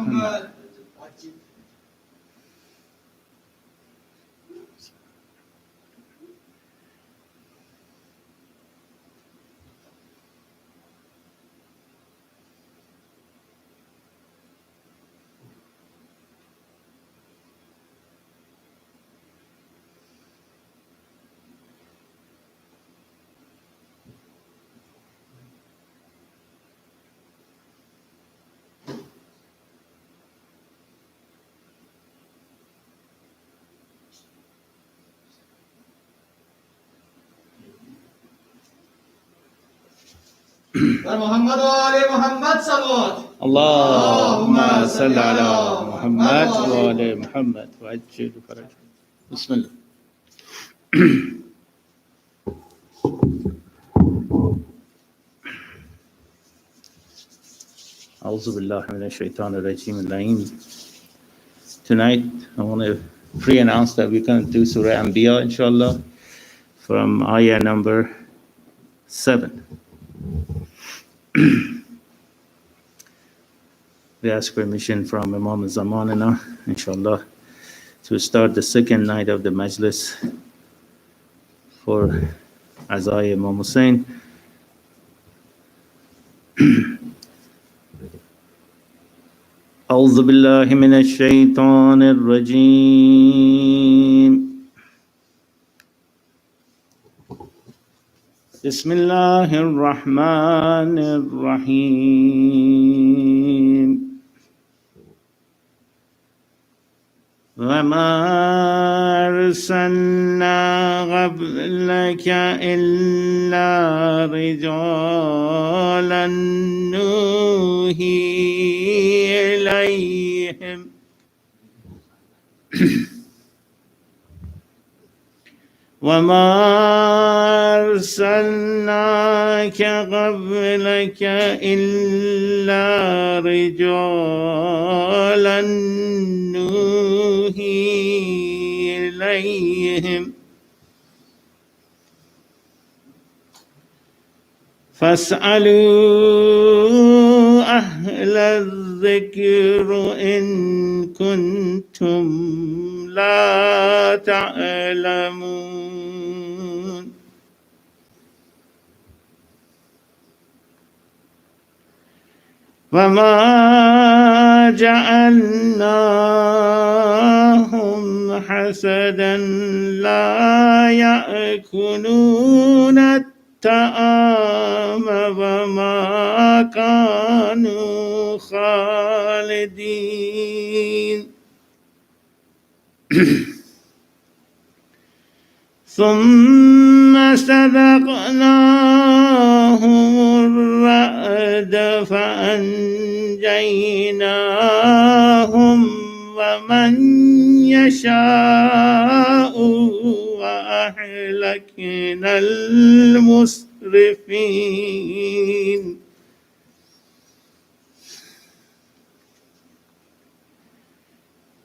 محمد. محمد وآل محمد صلوات. اللهم صل على محمد وآل محمد وعجل فرجه. بسم الله. أعوذ بالله من الشيطان الرجيم اللعين. Tonight, I want to pre-announce that we're going to do Surah Anbiya, inshallah, from ayah number 7. We ask permission from Imam Zamanana, inshallah, to start the second night of the Majlis for Azai Imam Hussein. أعوذ بالله من الشيطان الرجيم. بسم الله الرحمن الرحيم. وما أرسلنا قبلك إلا رجالا نوحي إليهم وما أرسلناك قبلك إلا رجالا نوحي إليهم فاسألوا أهل الذكر إن كنتم لا تعلمون. وما جعلناهم حسدا لا يأكلون الطعام وما كانوا خالدين. ثم صدقناهم الرعد فأنجيناهم ومن يشاء وأهلكنا المسرفين.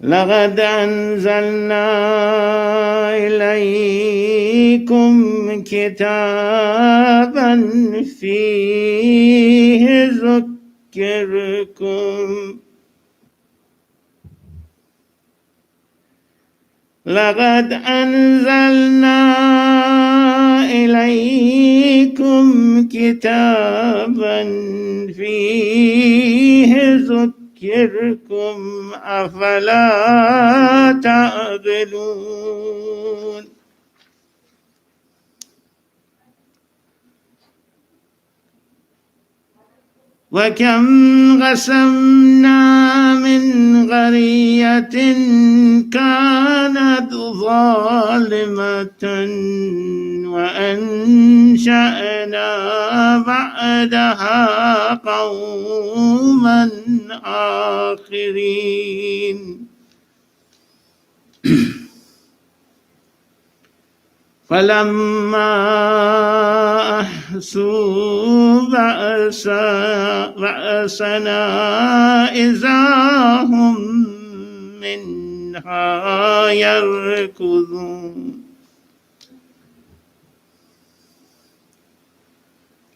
لقد أنزلنا إليكم كتابا فيه ذكركم لقد أنزلنا إليكم كتابا فيه ذكركم أفلا تعقلون. وكم قسمنا من قرية كانت ظالمة وأنشأنا بعدها قوما آخرين. فلما أحسوا بأسنا إذا هم منها يركضون.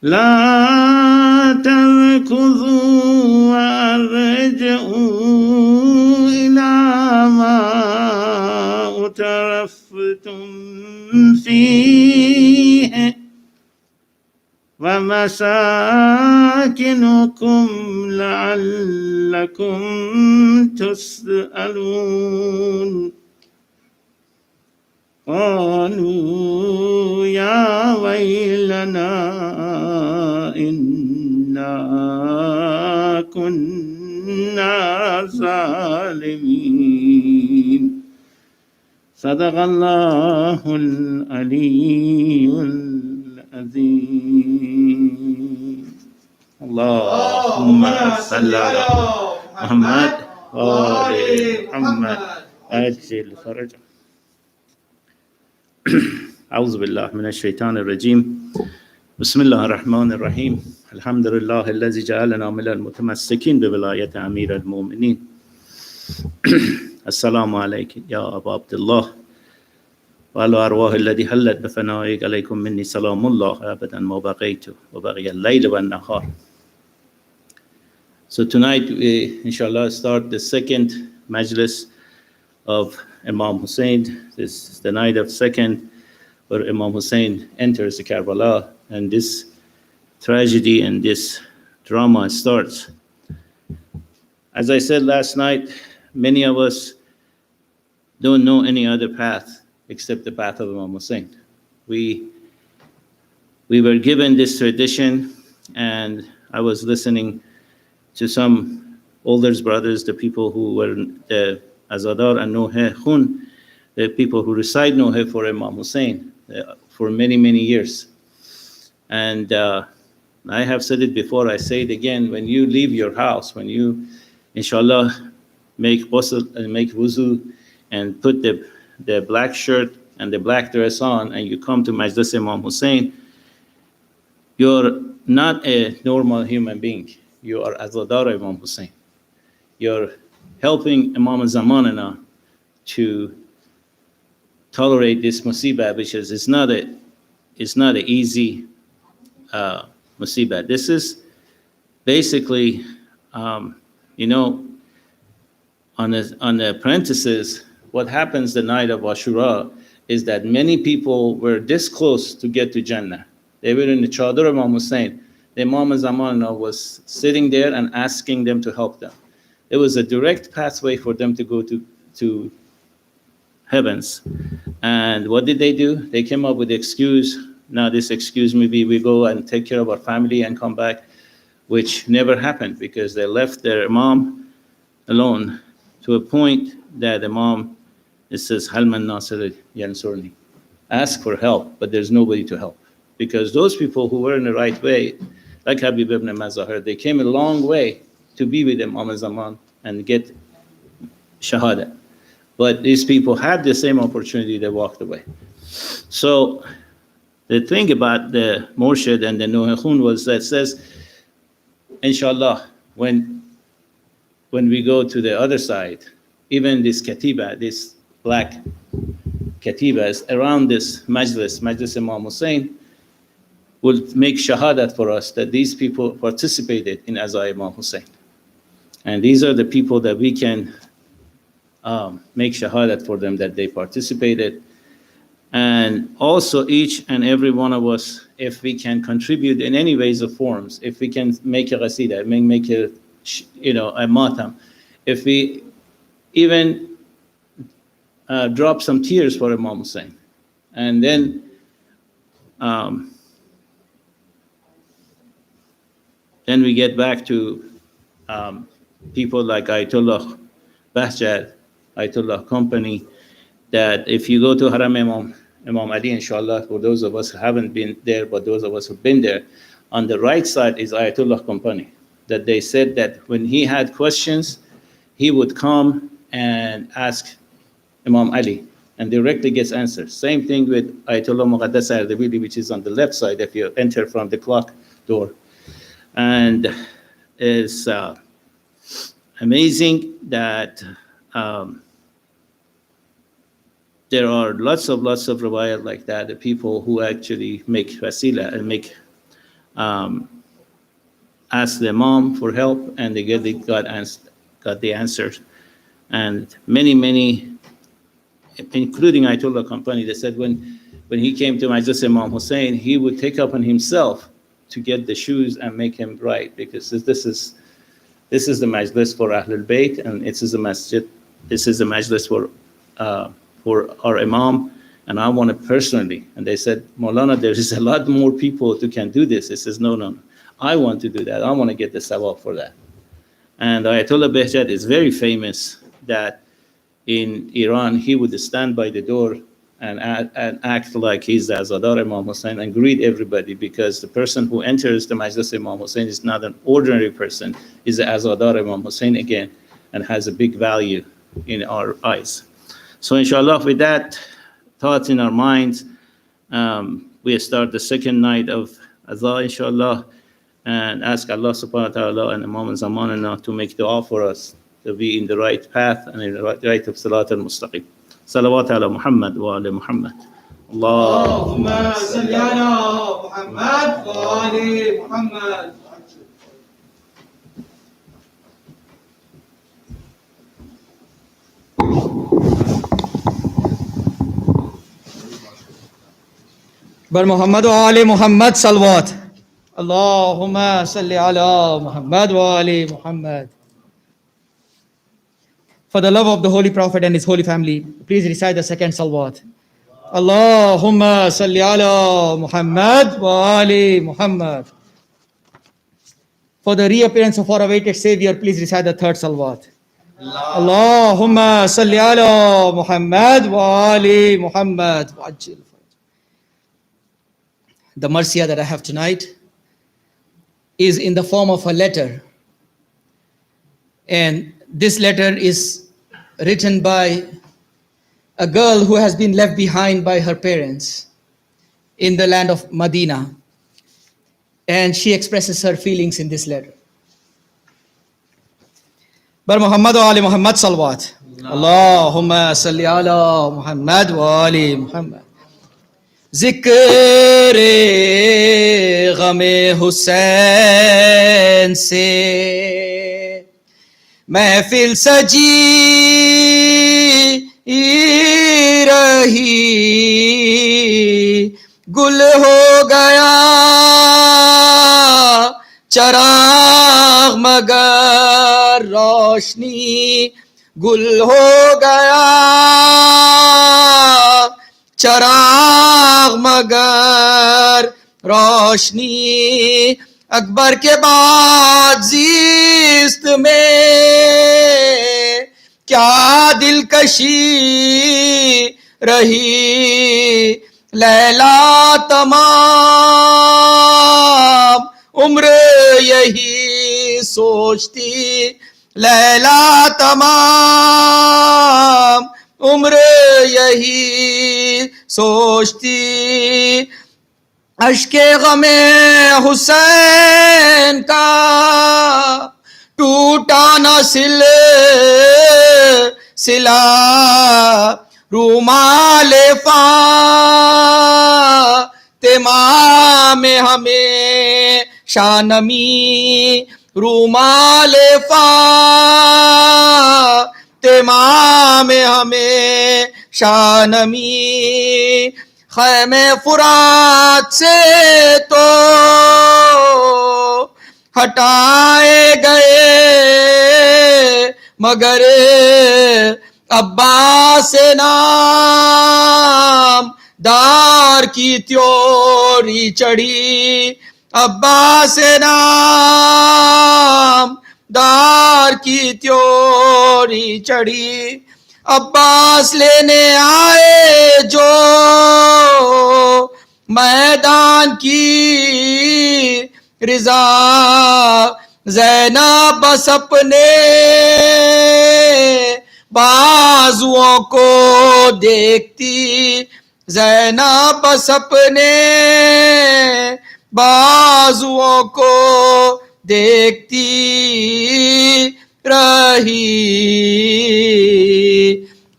لا تركضوا وارجعوا فيه ومساكنكم لعلكم تسألون قالوا يا ويلنا إنا كنا ظالمين صدق الله العلي العظيم اللهم صل على محمد وآل محمد أجل فرجه أعوذ بالله من الشيطان الرجيم بسم الله الرحمن الرحيم الحمد لله الذي جعلنا من المتمسكين بولاية أمير المؤمنين السلام عليك يا أبا عبد الله وعلى أرواح الذي حلت بفنائك عليكم مني سلام الله أبدا ما بقيت وبقي الليل والنهار. So tonight we inshallah start the second Majlis of Imam Hussein. This is the night of second where Imam Hussein enters the Karbala and this tragedy and this drama starts. As I said last night, many of us don't know any other path except the path of Imam Hussein. We were given this tradition, and I was listening to some older brothers, the people who were the Az-Zahra and Nohe Khun, the people who recite Nohe for Imam Hussein for many, many years. And I have said it before, I say it again, when you leave your house, when you, inshallah, make ghusl and make wuzu and put the black shirt and the black dress on and you come to Majlis Imam Hussein, you're not a normal human being. You are Az-Zahra Imam Hussein. You're helping Imam Zamanana to tolerate this musibah, which is it's not an easy musibah. This is basically, on the apprentices, what happens the night of Ashura is that many people were this close to get to Jannah. They were in the Chadar of Imam Hussein. The Imam Zamanana was sitting there and asking them to help them. It was a direct pathway for them to go to heavens. And what did they do? They came up with the excuse. Now this excuse, maybe we go and take care of our family and come back, which never happened because they left their Imam alone to a point that Imam, it says, Halman Nasir Yansurni. Ask for help, but there's nobody to help. Because those people who were in the right way, like Habib ibn Mazahir, they came a long way to be with Imam Zaman and get Shahada. But these people had the same opportunity, they walked away. So the thing about the Murshid and the Nuhkhun was that says, inshallah, when we go to the other side, even this katiba, this black katiba is around this Majlis Imam Hussein, will make shahadat for us that these people participated in Azai Imam Hussein. And these are the people that we can make shahadat for them that they participated. And also each and every one of us, if we can contribute in any ways or forms, if we can make a qasida, make a matam, if we even drop some tears for Imam Hussein, and then we get back to people like Ayatollah Bahjat, Ayatollah Company, that if you go to Haram Imam Ali, inshallah, for those of us who haven't been there, but those of us who've been there, on the right side is Ayatollah Company, that they said that when he had questions, he would come and ask Imam Ali and directly gets answers. Same thing with Ayatollah Muqaddas Ardebili, which is on the left side if you enter from the clock door. And it's amazing that there are lots of riwayat like that, the people who actually make wasila and make ask the Imam for help, and they got the answers. And many, including Ayatollah Company, they said when when he came to Majlis Imam Hussein, he would take upon himself to get the shoes and make him right, because this is the Majlis for Ahlul Bayt, and this is the masjid. This is the Majlis for our Imam, and I want it personally. And they said, Maulana, there is a lot more people who can do this. He says, no, I want to do that. I want to get the sawab for that. And Ayatollah Behjat is very famous that in Iran, he would stand by the door and act like he's the Az-Zahra Imam Hussein and greet everybody, because the person who enters the Majlis Imam Hussein is not an ordinary person, is the Az-Zahra Imam Hussein again, and has a big value in our eyes. So inshallah, with that thoughts in our minds, we start the second night of Azah, inshallah, and ask Allah subhanahu wa ta'ala and Imam Zamanana to make dua for us, to be in the right path and in the right of Salat al-Mustaqim. Salawat ala Muhammad wa ala Muhammad. Allahumma salli ala Muhammad wa ali Muhammad. بر محمد و آل محمد صلوات. اللهم صل على محمد و آل Muhammad. For the love of the Holy Prophet and his holy family, please recite the second salawat. Allahumma salli ala Muhammad wa ali Muhammad. For the reappearance of our awaited Savior, please recite the third salawat. Allahumma salli ala Muhammad wa ali Muhammad. The marsiya that I have tonight is in the form of a letter. And this letter is written by a girl who has been left behind by her parents in the land of Medina. And she expresses her feelings in this letter. Bar Muhammad wa ali Muhammad salawat. Allahumma salli ala Muhammad wa ali Muhammad. ذکر غم حسین سے محفل سجی رہی گل ہو گیا چراغ مگر روشنی گل ہو گیا چراغ مگر روشنی اکبر کے بعد زیست میں کیا دلکشی رہی لیلا تمام عمر یہی سوچتی لیلا تمام عمر یہی سوچتی اشک غم حسین کا ٹوٹا نہ سلا رومال فاطمہ میں ہمیں شانمی رومال فاطمہ میں ہمیں شانمی خیمے فرات سے تو ہٹائے گئے مگر عباس نام دار کی تیوری چڑھی عباس نام دار کی تیوری چڑھی عباس لینے آئے جو میدان کی رضا زینب بس اپنے بازوؤں کو دیکھتی زینب بس اپنے بازوؤں کو دیکھتی رہی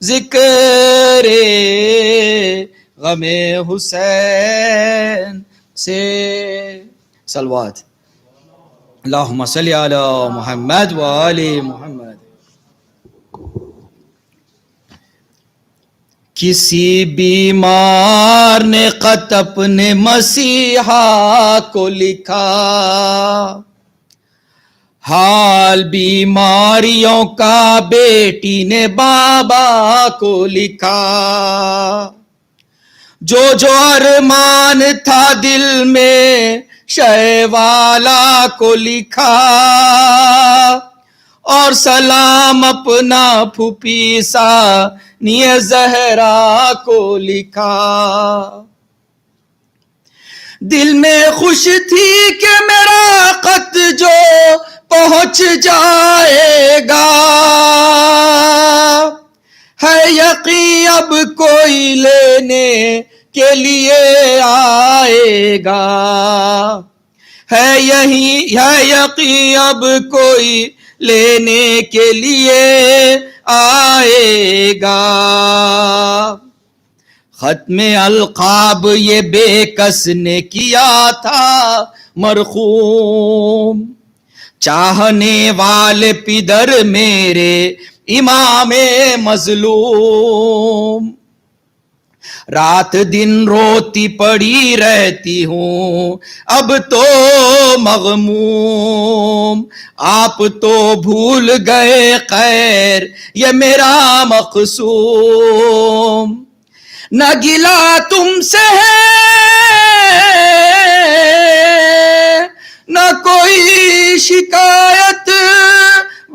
ذکر غم حسین سے صلوات اللہم صلی علی محمد و آل محمد. کسی بیمار نے خط اپنے مسیحا کو لکھا، حال بیماریوں کا بیٹی نے بابا کو لکھا، جو جو ارمان تھا دل میں شے والا کو لکھا، اور سلام اپنا پھوپھی ثانی زہرا کو لکھا۔ دل میں خوش تھی کہ میرا خط جو پہنچ جائے گا، ہے یقین اب کوئی لینے کے لیے آئے گا، ہے یقین اب کوئی لینے کے لیے آئے گا۔ ختم القاب یہ بے کس نے کیا تھا مرحوم، چاہنے والے پدر میرے امام مظلوم، رات دن روتی پڑی رہتی ہوں اب تو مغموم، آپ تو بھول گئے خیر یہ میرا مقصوم، نہ گلا تم سے ہے نہ کوئی شکایت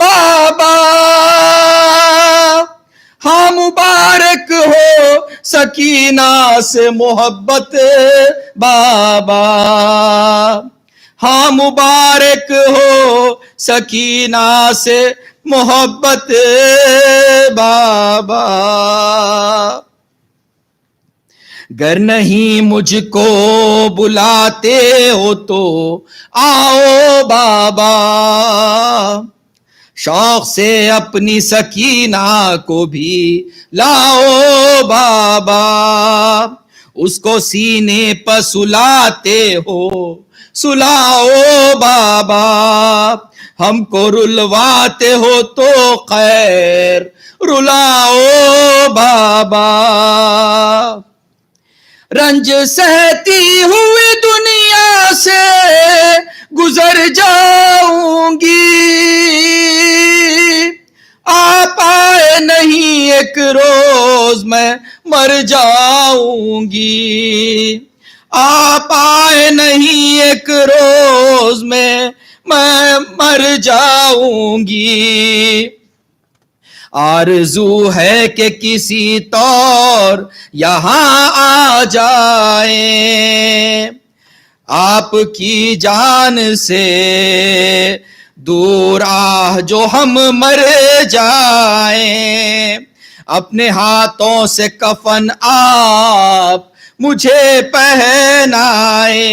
بابا، ہاں مبارک ہو سکینہ سے محبت بابا، ہاں مبارک ہو سکینہ سے محبت بابا۔ گر نہیں مجھ کو بلاتے ہو تو آؤ بابا، شوق سے اپنی سکینہ کو بھی لاؤ بابا، اس کو سینے پر سلاتے ہو سلاؤ بابا، ہم کو رلواتے ہو تو خیر رلاؤ بابا، رنج سہتی ہوئی دنیا سے گزر جاؤں گی، آپ آئے نہیں ایک روز میں مر جاؤں گی، آپ آئے نہیں ایک روز میں مر جاؤں گی، آرزو ہے کہ کسی طور یہاں آ جائیں، آپ کی جان سے دور جو ہم مر جائیں، اپنے ہاتھوں سے کفن آپ مجھے پہنائیں،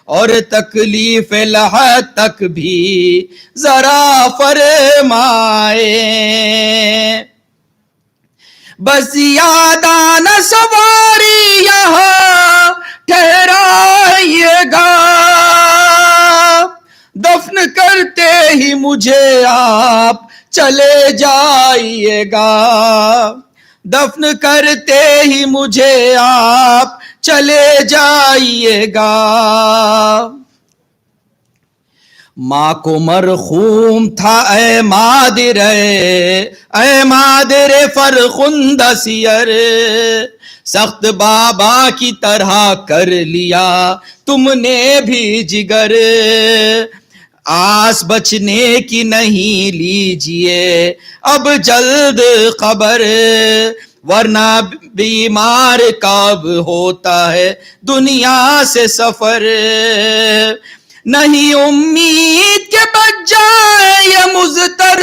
اور تکلیف لحد تک بھی ذرا فرمائیں، بس یادانہ سواری یہاں ٹھہرائیے گا، دفن کرتے ہی مجھے آپ چلے جائیے گا، دفن کرتے ہی مجھے آپ چلے جائیے گا۔ ماں کو مرحوم تھا اے مادر فرخندہ سیر، سخت بابا کی طرح کر لیا تم نے بھی جگر، آس بچنے کی نہیں لیجیے اب جلد خبر، ورنہ بیمار کب ہوتا ہے دنیا سے سفر، نہیں امید کے بچ جائے یہ مضطر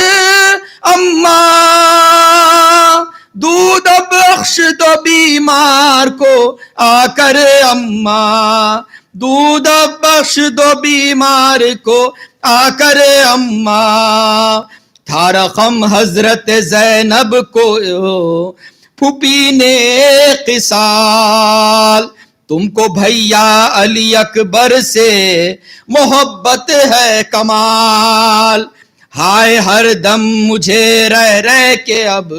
اماں، دودھ بخش دو بیمار کو آ کر اماں، دودھ بخش دو بیمار کو آ کر اماں، تھا رقم حضرت زینب کو پھوپھی نے قصال، تم کو بھیا علی اکبر سے محبت ہے کمال، ہائے ہر دم مجھے رہ رہ کے اب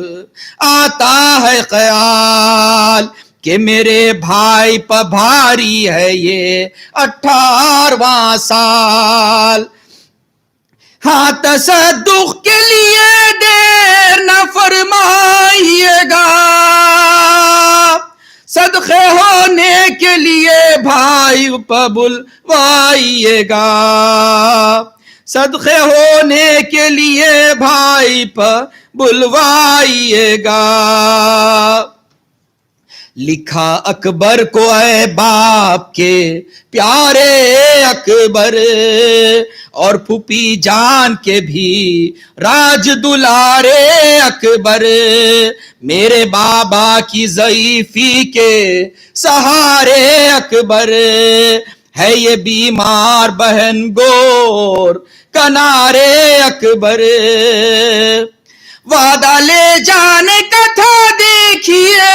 آتا ہے خیال کہ میرے بھائی پہ بھاری ہے یہ 18واں سال. ہاں تصدق کے لیے دیر نہ فرمائیے گا, صدقے ہونے کے لیے بھائی پہ بلوائیے گا, صدقے ہونے کے لیے بھائی پہ بلوائیے گا. لکھا اکبر کو اے باپ کے پیارے اکبر, اور پھوپھی جان کے بھی راج دلارے اکبر, میرے بابا کی ضعیفی کے سہارے اکبر, ہے یہ بیمار بہن گور کنارے اکبر. وعدہ لے جانے کا تھا دیکھیے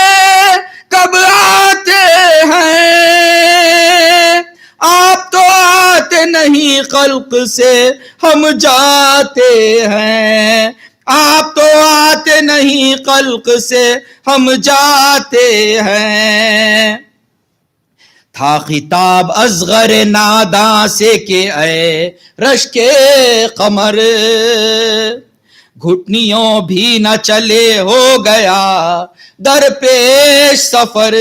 کب آتے ہیں, آپ تو آتے نہیں خلق سے ہم جاتے ہیں, آپ تو آتے نہیں خلق سے ہم جاتے ہیں. تھا خطاب اصغر ناداں سے کہ اے رشک قمر, گھٹنیوں بھی نہ چلے ہو گیا در پیش سفر,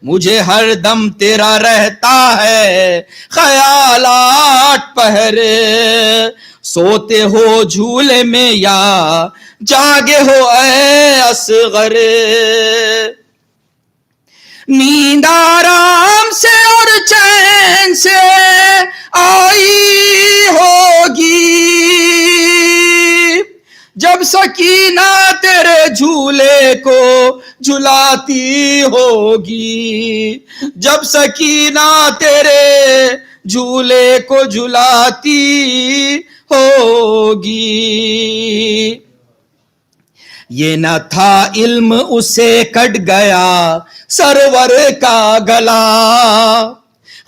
مجھے ہر دم تیرا رہتا ہے خیالات پہر, سوتے ہو جھولے میں یا جاگے ہو اے اصغر, نیند آرام سے اور چین سے آئی ہوگی جب سکینہ تیرے جھولے کو جھلاتی ہوگی, جب سکینہ تیرے جھولے کو جھلاتی ہوگی. یہ نہ تھا علم اسے کٹ گیا سرور کا گلا,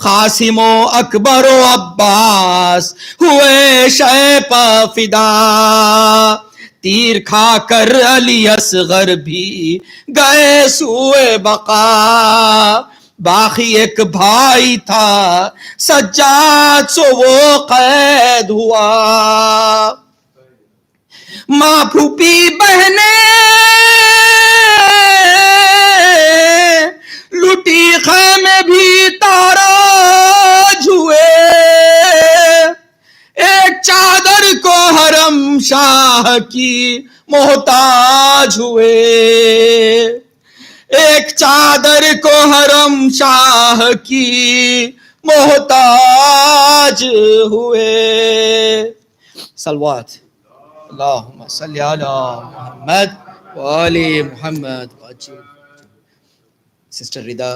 قاسم و اکبر و عباس ہوئے شے پا فدا, تیر کھا کر علی اصغر بھی گئے سوئے بقا, باقی ایک بھائی تھا سجاد سو وہ قید ہوا. ماں پھوپھی بہنیں لٹی خیمے بھی تاراج ہوئے, ایک چادر کو حرم شاہ کی محتاج ہوئے, ایک چادر کو حرم شاہ کی محتاج ہوئے. صلوات اللہم صلی علی محمد وآل محمد. Sister Rida.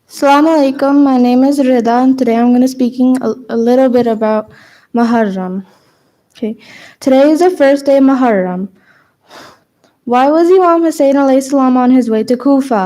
Assalamu alaikum. My name is Rida, and today I'm going to speaking a little bit about Muharram. Okay, today is the first day of Muharram. Why was Imam Hussein alayhi salam on his way to Kufa?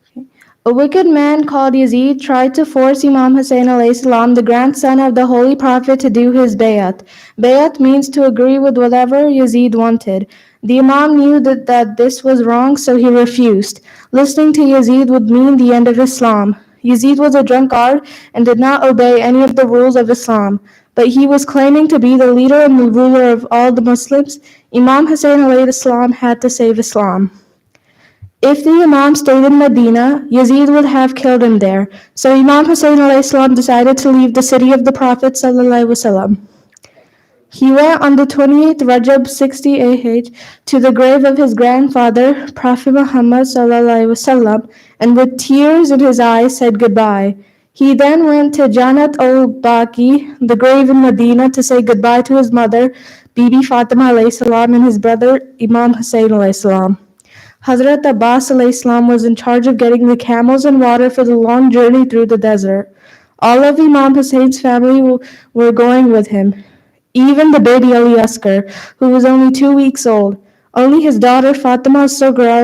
Okay. A wicked man called Yazid tried to force Imam Hussein alayhi salam, the grandson of the Holy Prophet, to do his bayat. Bayat means to agree with whatever Yazid wanted. The Imam knew that this was wrong, so he refused. Listening to Yazid would mean the end of Islam. Yazid was a drunkard and did not obey any of the rules of Islam, but he was claiming to be the leader and the ruler of all the Muslims. Imam Hussein alayhi salam had to save Islam. If the Imam stayed in Medina, Yazid would have killed him there. So Imam Hussein alayhi salam decided to leave the city of the Prophet sallallahu alaihi wasallam. He went on the 28th Rajab 60 AH to the grave of his grandfather, Prophet Muhammad sallallahu alaihi wasallam, and with tears in his eyes said goodbye. He then went to Janat al-Baqi, the grave in Medina, to say goodbye to his mother, Bibi Fatima alayhi salam, and his brother, Imam Hussein alayhi salam. Hazrat Abbas alayhi salam was in charge of getting the camels and water for the long journey through the desert. All of Imam Hussein's family were going with him. Even the baby Ali Asghar, who was only 2 weeks old. Only his daughter Fatima Sughra,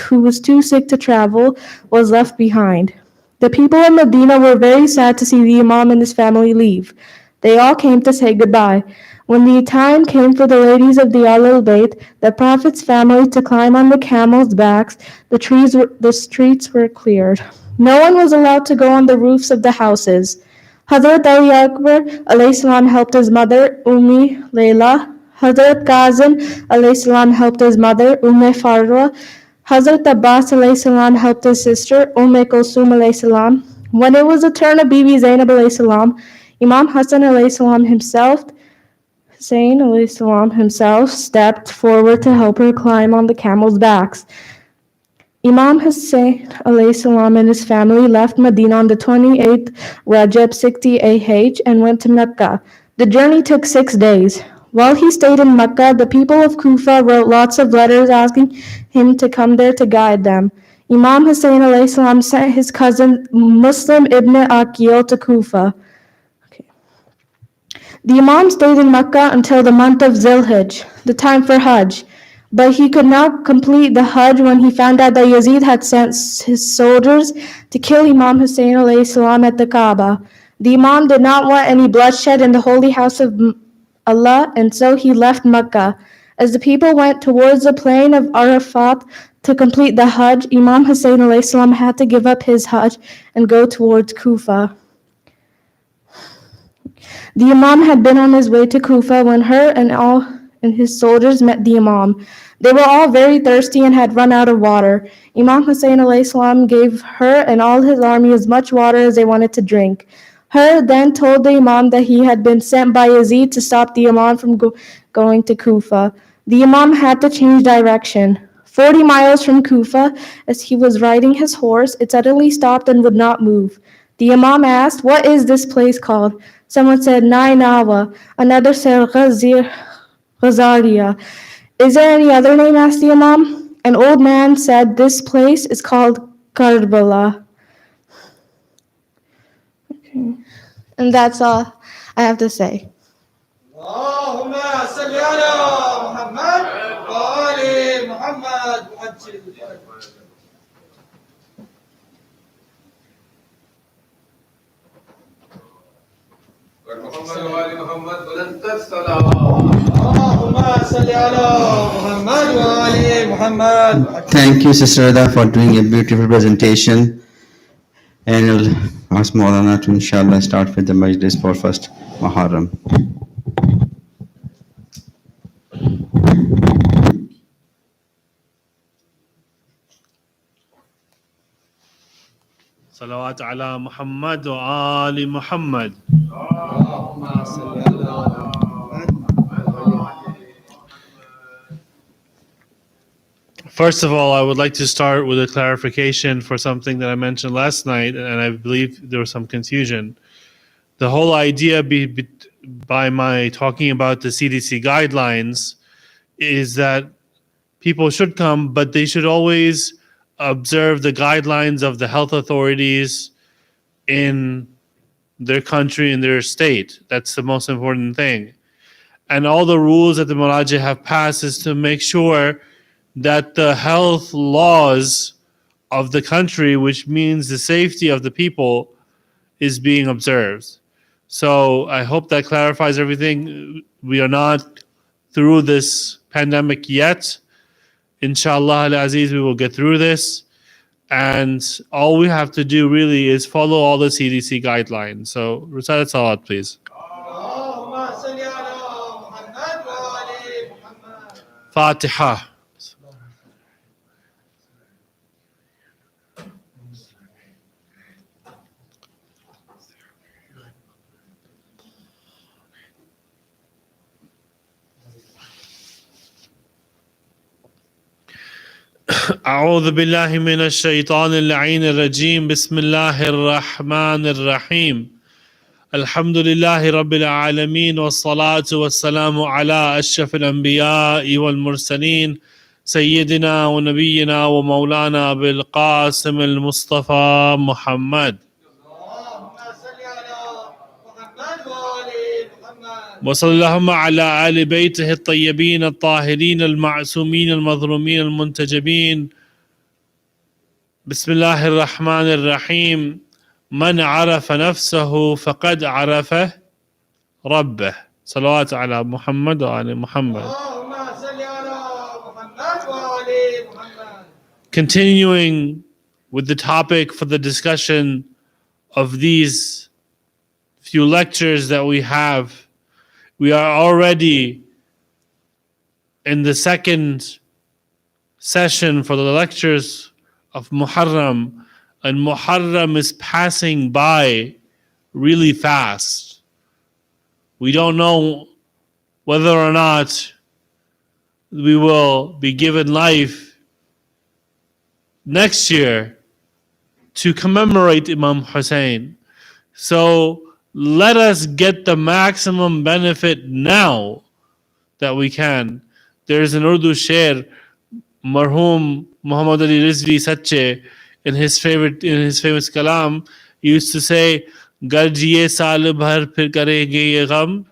who was too sick to travel, was left behind. The people in Medina were very sad to see the Imam and his family leave. They all came to say goodbye. When the time came for the ladies of the Ahlul Bayt, the Prophet's family, to climb on the camels' backs, the streets were cleared. No one was allowed to go on the roofs of the houses. Hazrat Ali Akbar alayhi salam helped his mother, Ummi Layla. Hazrat Kazim alayhi salam helped his mother, Farwa. Hazrat Abbas alayhi salam helped his sister, Kulsum alayhi salam. When it was the turn of Bibi Zainab alayhi salam, Imam Hassan alayhi salam Hussein alayhi salam himself stepped forward to help her climb on the camels' backs. Imam Hussein alayhi salam and his family left Medina on the 28th Rajab 60 AH and went to Mecca. The journey took 6 days. While he stayed in Mecca, the people of Kufa wrote lots of letters asking him to come there to guide them. Imam Hussein alayhi salam sent his cousin Muslim ibn Aqil to Kufa. The Imam stayed in Mecca until the month of Zilhijj, the time for Hajj. But he could not complete the Hajj when he found out that Yazid had sent his soldiers to kill Imam Hussein alayhi salam at the Kaaba. The Imam did not want any bloodshed in the holy house of Allah, and so he left Mecca. As the people went towards the plain of Arafat to complete the Hajj, Imam Hussein alayhi salam had to give up his Hajj and go towards Kufa. The Imam had been on his way to Kufa when and his soldiers met the Imam. They were all very thirsty and had run out of water. Imam Hussein alayhi salam gave her and all his army as much water as they wanted to drink. Her then told the Imam that he had been sent by Yazid to stop the Imam from going to Kufa. The Imam had to change direction. 40 miles from Kufa, as he was riding his horse, it suddenly stopped and would not move. The Imam asked, "What is this place called?" Someone said, Nainawa. Another said, Ghazaria. "Is there any other name?" asked the Imam. An old man said, "This place is called Karbala." Okay. And that's all I have to say. اللهم صل على محمد وآل محمد وعجل محمد وآل محمد بلند السلام. اللهم صل على محمد وآل محمد. Thank you, Sister Rida, for doing a beautiful presentation. And I'll ask Maulana to inshallah start with the Majlis for first Muharram. صلوات على محمد وآل محمد. اللهم صل على First of all, I would like to start with a clarification for something that I mentioned last night, and I believe there was some confusion. The whole idea by my talking about the CDC guidelines is that people should come, but they should always observe the guidelines of the health authorities in their country, in their state. That's the most important thing. And all the rules that the Muraja have passed is to make sure that the health laws of the country, which means the safety of the people, is being observed. So I hope that clarifies everything. We are not through this pandemic yet. Inshallah al-Aziz, we will get through this. And all we have to do really is follow all the CDC guidelines. So recite a salat, please. Fatiha. أعوذ بالله من الشيطان اللعين الرجيم بسم الله الرحمن الرحيم الحمد لله رب العالمين والصلاة والسلام على أشرف الأنبياء والمرسلين سيدنا ونبينا ومولانا بالقاسم المصطفى محمد. اللهم صل على وصلى اللهم على آل بيته الطيبين الطاهرين المعصومين المظلومين المنتجبين. بسم الله الرحمن الرحيم. من عرف نفسه فقد عرف ربه. صلوات على محمد وآل محمد. اللهم صل على محمد وآل محمد. Continuing with the topic for the discussion of these few lectures that we have, we are already in the second session for the lectures of Muharram, and Muharram is passing by really fast. We don't know whether or not we will be given life next year to commemorate Imam Hussein. So let us get the maximum benefit now that we can. There is an Urdu sher, Marhum Muhammad Ali Rizvi Sache, in his famous kalam, he used to say, "Gar jiye saal bhar phir karenge ye gham,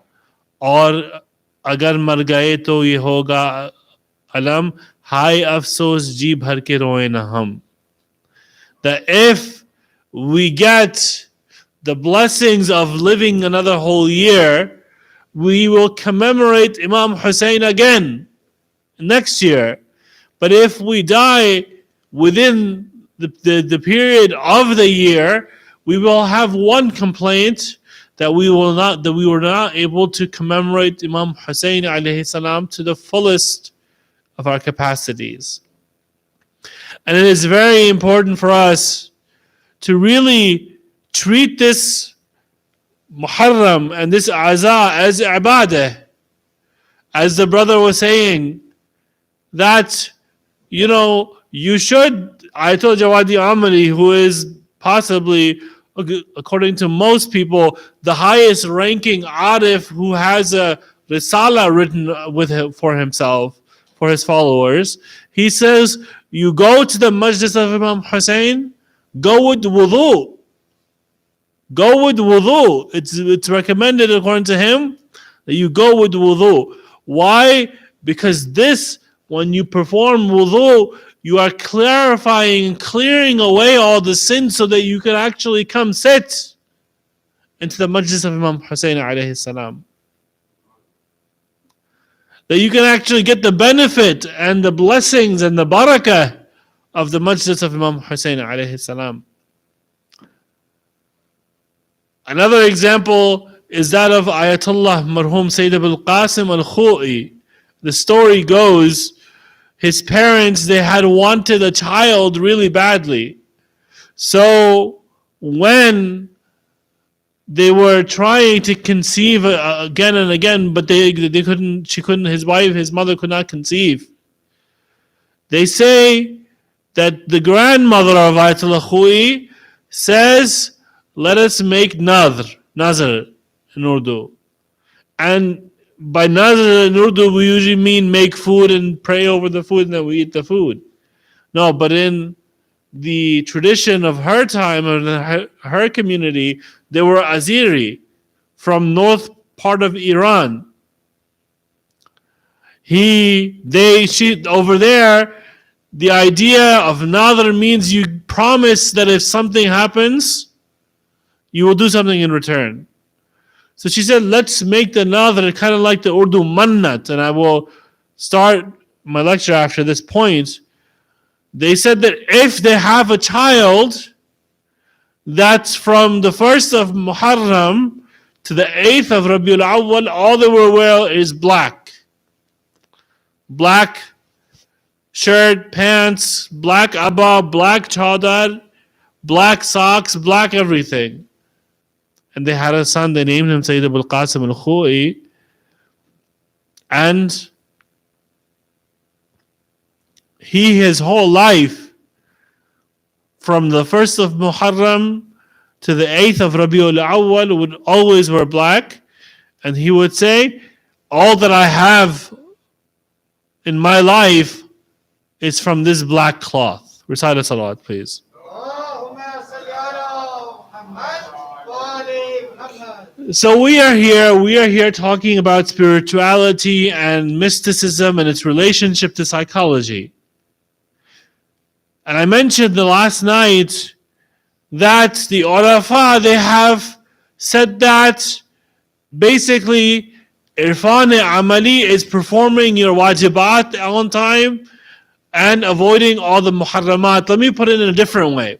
aur agar mar gaye to ye hoga alam, hai afsos ji bhar ke roye na hum." That if we get the blessings of living another whole year, we will commemorate Imam Hussein again next year. But if we die within the period of the year, we will have one complaint that we were not able to commemorate Imam Hussein alayhi salam to the fullest of our capacities. And it is very important for us to really treat this Muharram and this Aza as ibadah. As the brother was saying, that, you should, Ayatul Jawadi Amali, who is possibly, according to most people, the highest ranking Arif who has a Risala written for himself, for his followers, he says, you go to the Majlis of Imam Hussein, go with wudu. Go with wudu. It's recommended according to him that you go with wudu. Why? Because this, when you perform wudu, you are clarifying and clearing away all the sins so that you can actually come sit into the Majlis of Imam Hussein alayhi salam. That you can actually get the benefit and the blessings and the barakah of the Majlis of Imam Hussein alayhi salam. Another example is that of Ayatollah Marhum Sayyid Abul Qasim al-Khoi. The story goes, his parents, they had wanted a child really badly. So when they were trying to conceive again and again, but they couldn't, his mother could not conceive. They say that the grandmother of Ayatollah Khoi says, let us make nazar in Urdu. And by nazar in Urdu, we usually mean make food and pray over the food and then we eat the food. No, but in the tradition of her time and her community, they were Azeri from north part of Iran. Over there, the idea of nazar means you promise that if something happens, you will do something in return. So she said, let's make the nazar kind of like the Urdu mannat, and I will start my lecture after this point. They said that if they have a child that's from the 1st of Muharram to the 8th of Rabiul Awwal, all they will wear is black. Black shirt, pants, black abba, black chadar, black socks, black everything. And they had a son, they named him Sayyid Abul Qasim al-Khoi. And he, his whole life, from the 1st of Muharram to the 8th of Rabiul Awwal, would always wear black. And he would say, all that I have in my life is from this black cloth. Recite a salawat, please. So we are here talking about spirituality and mysticism and its relationship to psychology. And I mentioned the last night that the Urafa, they have said that basically Irfan Amali is performing your wajibat on time and avoiding all the muharramat. Let me put it in a different way.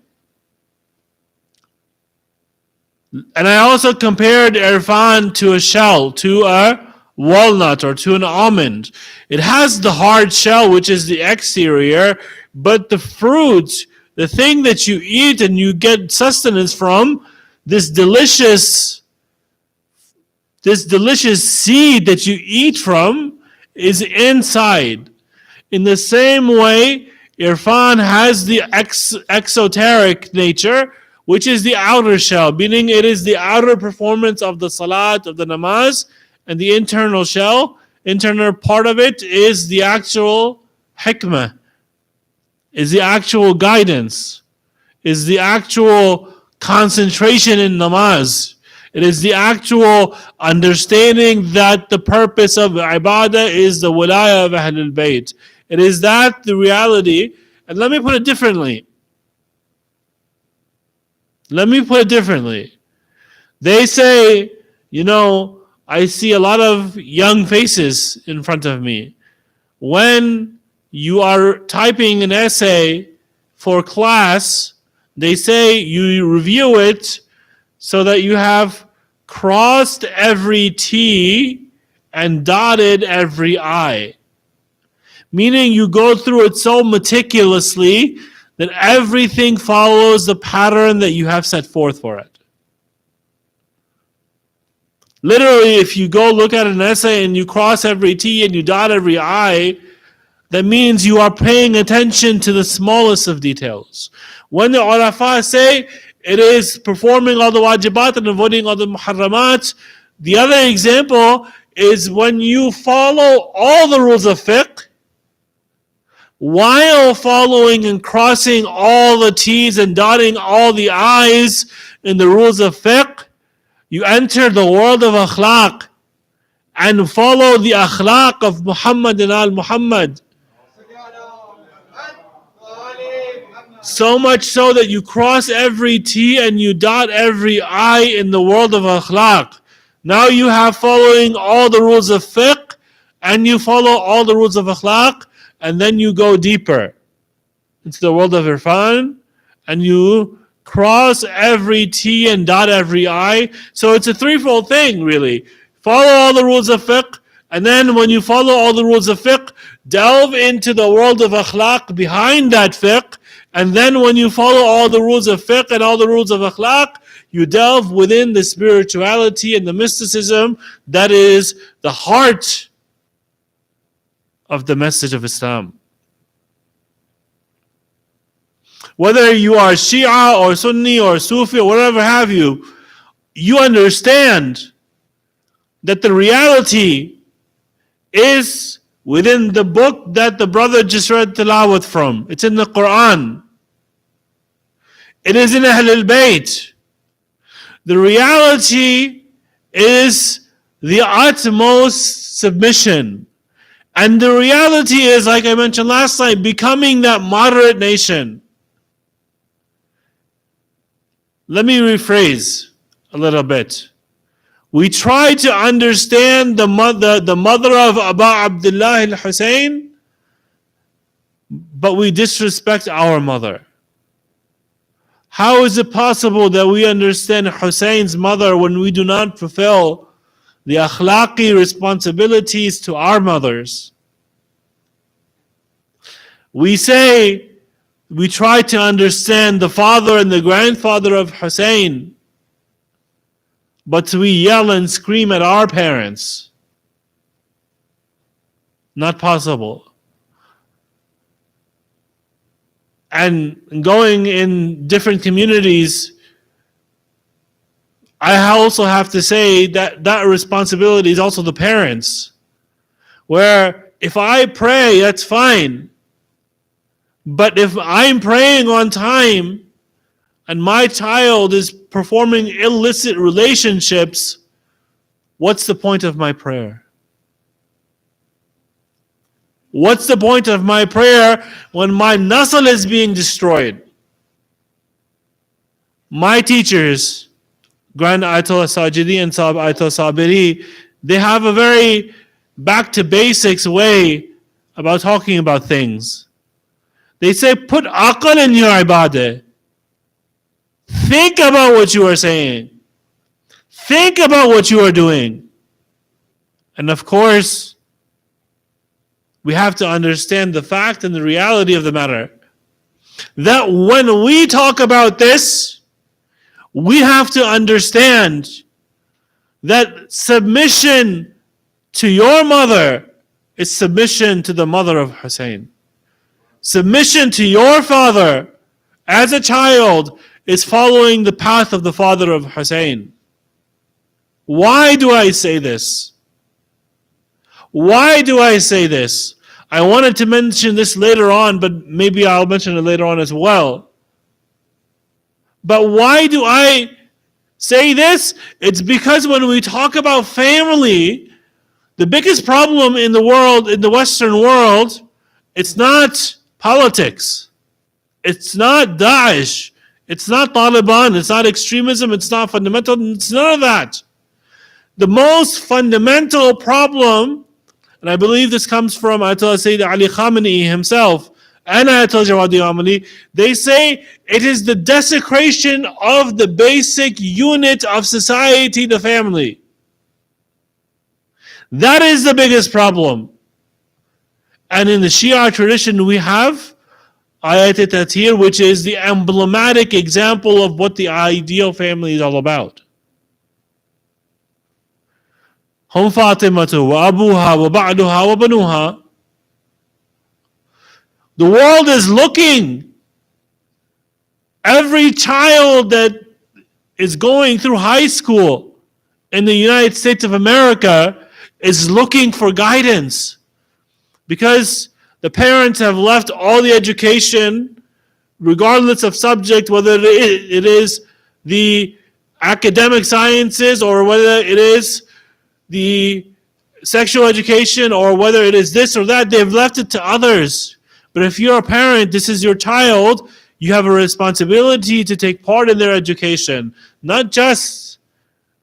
And I also compared Irfan to a shell, to a walnut or to an almond. It has the hard shell, which is the exterior, but the fruit, the thing that you eat and you get sustenance from, this delicious seed that you eat from is inside. In the same way, Irfan has the exoteric nature, which is the outer shell, meaning it is the outer performance of the salat, of the namaz, and the internal shell, internal part of it is the actual hikmah, is the actual guidance, is the actual concentration in namaz. It is the actual understanding that the purpose of ibadah is the wilaya of Ahlul Bayt. It is that the reality. And let me put it differently. They say, I see a lot of young faces in front of me. When you are typing an essay for class, they say you review it so that you have crossed every T and dotted every I. Meaning you go through it so meticulously that everything follows the pattern that you have set forth for it. Literally, if you go look at an essay and you cross every T and you dot every I, that means you are paying attention to the smallest of details. When the Urafa say it is performing all the wajibat and avoiding all the muharramat, the other example is when you follow all the rules of fiqh, while following and crossing all the T's and dotting all the I's in the rules of fiqh, you enter the world of akhlaq and follow the akhlaq of Muhammad and al-Muhammad. So much so that you cross every T and you dot every I in the world of akhlaq. Now you have following all the rules of fiqh and you follow all the rules of akhlaq, and then you go deeper into the world of irfan and you cross every T and dot every I. So it's a threefold thing, really. Follow all the rules of fiqh, and then when you follow all the rules of fiqh, delve into the world of akhlaq behind that fiqh, and then when you follow all the rules of fiqh and all the rules of akhlaq, you delve within the spirituality and the mysticism that is the heart of the message of Islam. Whether you are Shia or Sunni or Sufi or whatever have you, you understand that the reality is within the book that the brother just read tilawat from. It's in the Quran. It is in Ahlul Bayt. The reality is the utmost submission. And the reality is, like I mentioned last night, becoming that moderate nation. Let me rephrase a little bit. We try to understand the mother of Abu Abdullah al-Hussein, but we disrespect our mother. How is it possible that we understand Hussein's mother when we do not fulfill the akhlaqi responsibilities to our mothers? We say we try to understand the father and the grandfather of Hussein, but we yell and scream at our parents. Not possible. And going in different communities, I also have to say that that responsibility is also the parents. Where if I pray, that's fine. But if I'm praying on time and my child is performing illicit relationships, what's the point of my prayer? What's the point of my prayer when my nasl is being destroyed? My teachers, Grand Ayatollah Sajidi and Ayatollah Sabiri, they have a very back to basics way about talking about things. They say, put aql in your ibadah. Think about what you are saying. Think about what you are doing. And of course, we have to understand the fact and the reality of the matter. That when we talk about this, we have to understand that submission to your mother is submission to the mother of Hussein. Submission to your father as a child is following the path of the father of Hussein. Why do I say this? Why do I say this? I wanted to mention this later on, but maybe I'll mention it later on as well. But why do I say this? It's because when we talk about family, the biggest problem in the world, in the Western world, it's not politics. It's not Daesh. It's not Taliban. It's not extremism. It's not fundamental. It's none of that. The most fundamental problem, and I believe this comes from Ayatollah Sayyid Ali Khamenei himself and Ayatollah Jawadi Amali, they say it is the desecration of the basic unit of society, the family. That is the biggest problem. And in the Shia tradition we have Ayat-e-Tathir, which is the emblematic example of what the ideal family is all about. هم فاطمة وأبوها وبعدها وبنوها. The world is looking. Every child that is going through high school in the United States of America is looking for guidance because the parents have left all the education, regardless of subject, whether it is the academic sciences or whether it is the sexual education or whether it is this or that, they've left it to others. But if you're a parent, this is your child, you have a responsibility to take part in their education, not just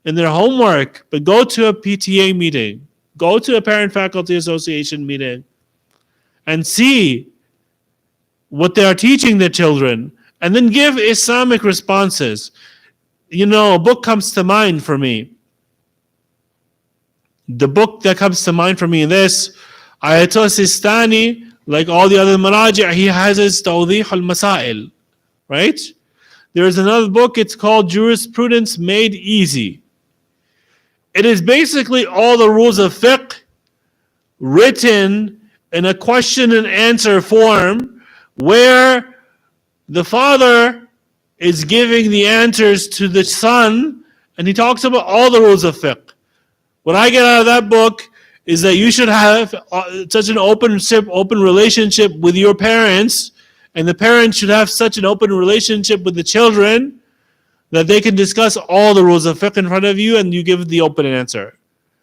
in their homework, but go to a PTA meeting, go to a parent-faculty association meeting, and see what they are teaching their children, and then give Islamic responses. You know, a book comes to mind for me. The book that comes to mind for me in this, Ayatollah Sistani, like all the other Maraji', he has his Tawdih al-Masail, right? There is another book, it's called Jurisprudence Made Easy. It is basically all the rules of fiqh written in a question and answer form where the father is giving the answers to the son and he talks about all the rules of fiqh. What I get out of that book is that you should have such an open relationship with your parents, and the parents should have such an open relationship with the children that they can discuss all the rules of fiqh in front of you and you give the open answer.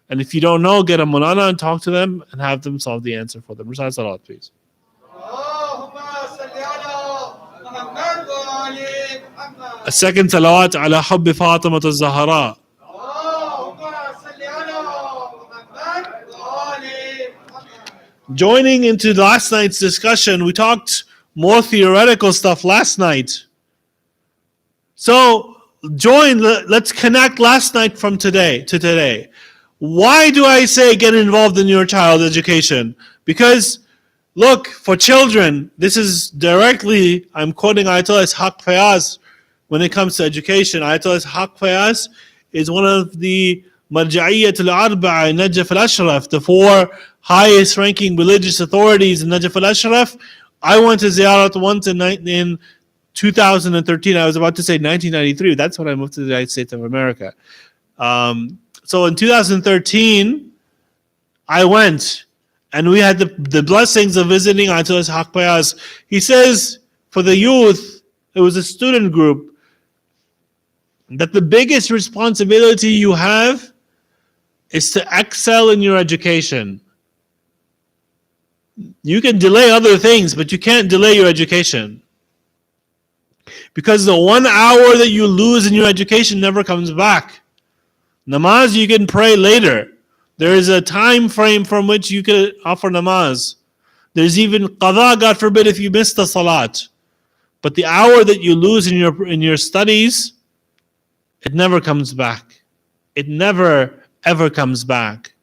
And if you don't know, get a Maulana and talk to them and have them solve the answer for them. Recite salat, please. A second salawat ala hubbi Fatima Az-Zahra. Joining into last night's discussion, we talked more theoretical stuff last night. So let's connect last night from today to today. Why do I say get involved in your child's education? Because look, for children, this is directly, I'm quoting Ayatollah Ishaq Fayaz when it comes to education. Ayatollah Ishaq Fayaz is one of the Marja'iyyat al-Arba'a in Najaf al-Ashraf, the four highest ranking religious authorities in Najaf al-Ashraf. I went to Ziyarat once in 2013. I was about to say 1993. That's when I moved to the United States of America. So in 2013, I went and we had the blessings of visiting Ayatollah Ishaq Fayaz. He says for the youth, it was a student group, that the biggest responsibility you have is to excel in your education. You can delay other things, but you can't delay your education. Because the 1 hour that you lose in your education never comes back. Namaz you can pray later. There is a time frame from which you can offer namaz. There's even qadha, God forbid, if you miss the salat. But the hour that you lose in your studies, it never comes back. It never ever comes back.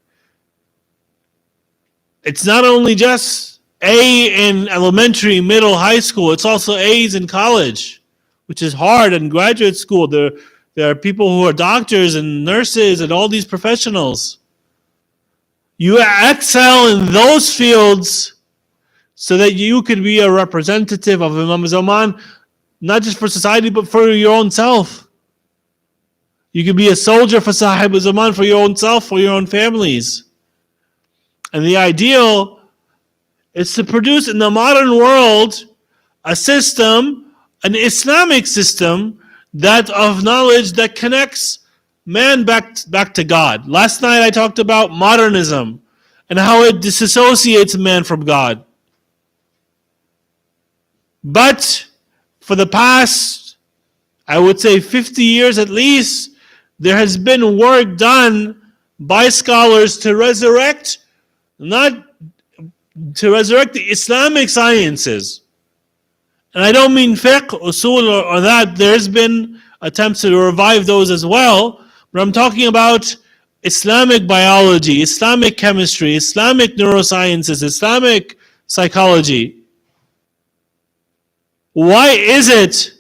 It's not only just A in elementary, middle, high school, it's also A's in college, which is hard, and graduate school. There are people who are doctors and nurses and all these professionals. You excel in those fields so that you can be a representative of Imam Zaman, not just for society, but for your own self. You can be a soldier for Sahib Zaman, for your own self, for your own families. And the ideal is to produce in the modern world a system, an Islamic system, that of knowledge that connects man back to God. Last night I talked about modernism and how it disassociates man from God. But for the past, I would say 50 years at least, there has been work done by scholars to resurrect the Islamic sciences. And I don't mean fiqh, usul, or that. There's been attempts to revive those as well. But I'm talking about Islamic biology, Islamic chemistry, Islamic neurosciences, Islamic psychology. Why is it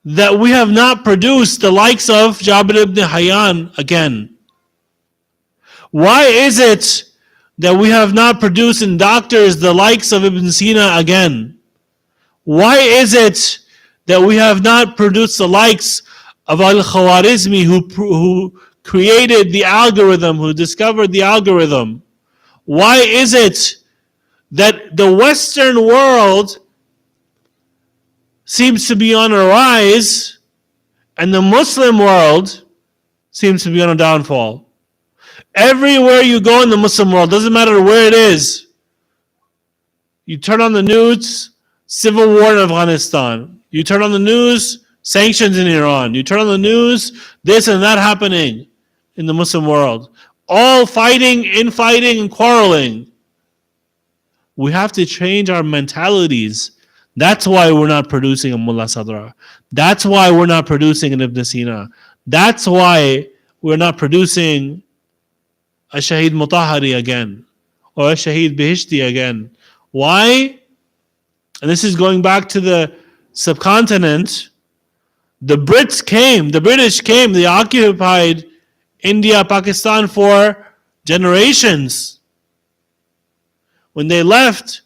that we have not produced the likes of Jabir ibn Hayyan again? Why is it that we have not produced in doctors the likes of Ibn Sina again? Why is it that we have not produced the likes of Al-Khwarizmi, who created the algorithm, who discovered the algorithm? Why is it that the Western world seems to be on a rise and the Muslim world seems to be on a downfall? Everywhere you go in the Muslim world, doesn't matter where it is, you turn on the news, civil war in Afghanistan. You turn on the news, sanctions in Iran. You turn on the news, this and that happening in the Muslim world. All fighting, infighting, and quarreling. We have to change our mentalities. That's why we're not producing a Mullah Sadra. That's why we're not producing an Ibn Sina. That's why we're not producing a Shaheed Mutahari again, or a Shaheed Bihishti again. Why? And this is going back to the subcontinent. The British came, they occupied India, Pakistan for generations. When they left,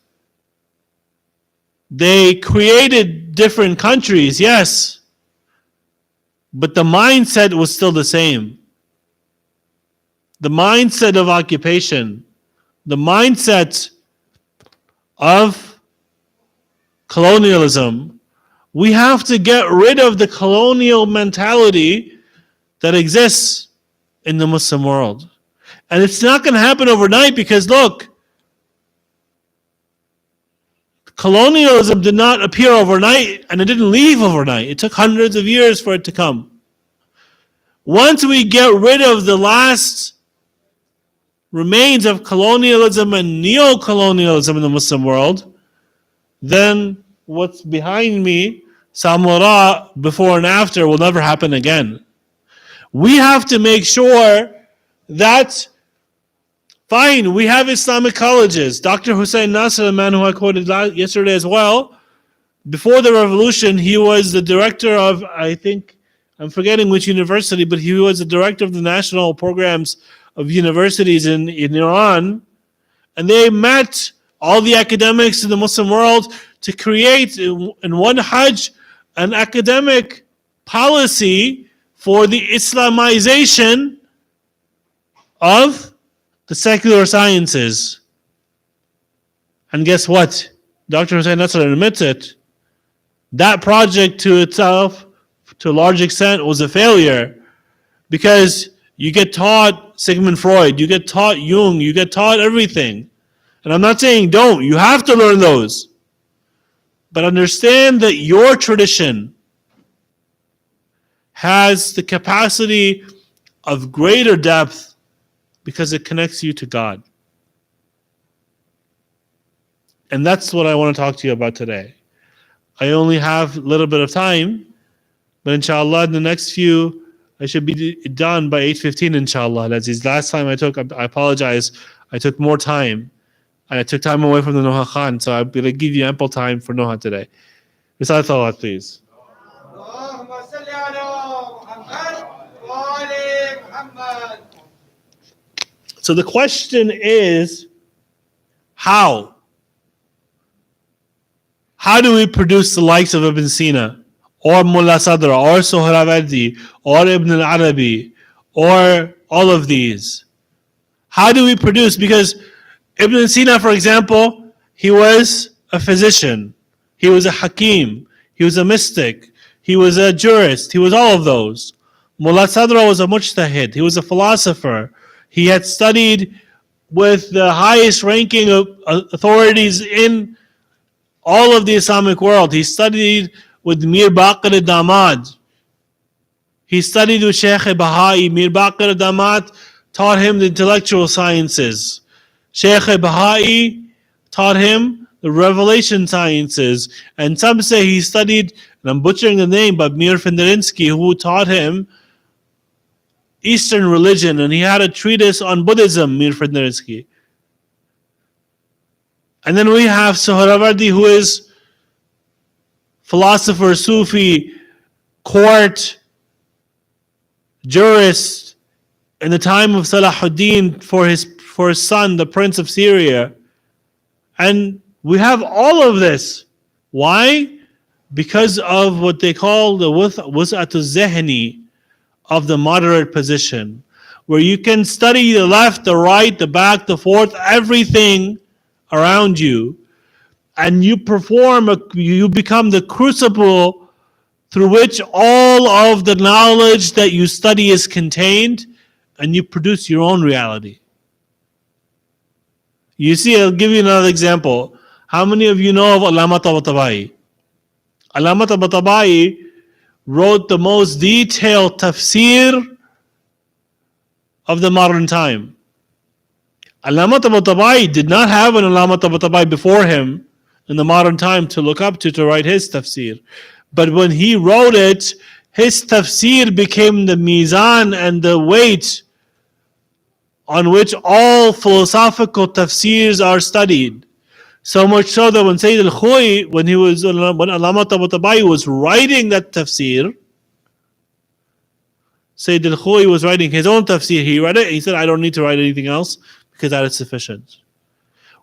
they created different countries, yes, but the mindset was still the same. The mindset of occupation, the mindset of colonialism. We have to get rid of the colonial mentality that exists in the Muslim world. And it's not going to happen overnight, because look, colonialism did not appear overnight, and it didn't leave overnight. It took hundreds of years for it to come. Once we get rid of the last remains of colonialism and neo-colonialism in the Muslim world, then what's behind me, Samura, before and after, will never happen again. We have to make sure that, fine, we have Islamic colleges. Dr. Hussein Nasr, the man who I quoted yesterday as well, before the revolution, he was the director of, I think, I'm forgetting which university, but he was the director of the national programs of universities in Iran. And they met all the academics in the Muslim world to create in one Hajj an academic policy for the Islamization of the secular sciences. And guess what? Dr. Hussein Nasr admits it. That project to itself to a large extent was a failure, because you get taught Sigmund Freud, you get taught Jung, you get taught everything. And I'm not saying don't, you have to learn those. But understand that your tradition has the capacity of greater depth because it connects you to God. And that's what I want to talk to you about today. I only have a little bit of time, but inshallah in the next few, I should be done by 8:15 inshallah. Last time I apologize, I took more time. And I took time away from the Noha Khan, so I'm going to give you ample time for Noha today. Recite Salawat, please. اللهم صل على محمد وآل محمد. So the question is, how? How do we produce the likes of Ibn Sina, or Mullah Sadra, or Sohrawardi, or Ibn al-Arabi, or all of these? How do we produce? Because Ibn Sina, for example, he was a physician, he was a hakim, he was a mystic, he was a jurist, he was all of those. Mullah Sadra was a mujtahid, he was a philosopher. He had studied with the highest ranking of authorities in all of the Islamic world. He studied with Mir Baqir al-Damad. He studied with Shaykh Bahai. Mir Baqir al-Damad taught him the intellectual sciences. Shaykh Bahai taught him the revelation sciences. And some say he studied, and I'm butchering the name, but Mir Finderinsky, who taught him Eastern religion, and he had a treatise on Buddhism, Mir Finderinsky. And then we have Sohrawardi, who is philosopher, Sufi, court, jurist, in the time of Salahuddin for his son, the Prince of Syria. And we have all of this. Why? Because of what they call the wus'atu zehni, of the moderate position, where you can study the left, the right, the back, the forth, everything around you, and you become the crucible through which all of the knowledge that you study is contained, and you produce your own reality. You see, I'll give you another example. How many of you know of Allama Tabatabai? Allama Tabatabai wrote the most detailed tafsir of the modern time. Allama Tabatabai did not have an Allama Tabatabai before him in the modern time to look up to write his tafsir. But when he wrote it, his tafsir became the mizan and the weight on which all philosophical tafsirs are studied. So much so that when Sayyid al-Khoi, when Allama Tabatabai was writing that tafsir, Sayyid al-Khoi was writing his own tafsir. He read it and he said, I don't need to write anything else because that is sufficient.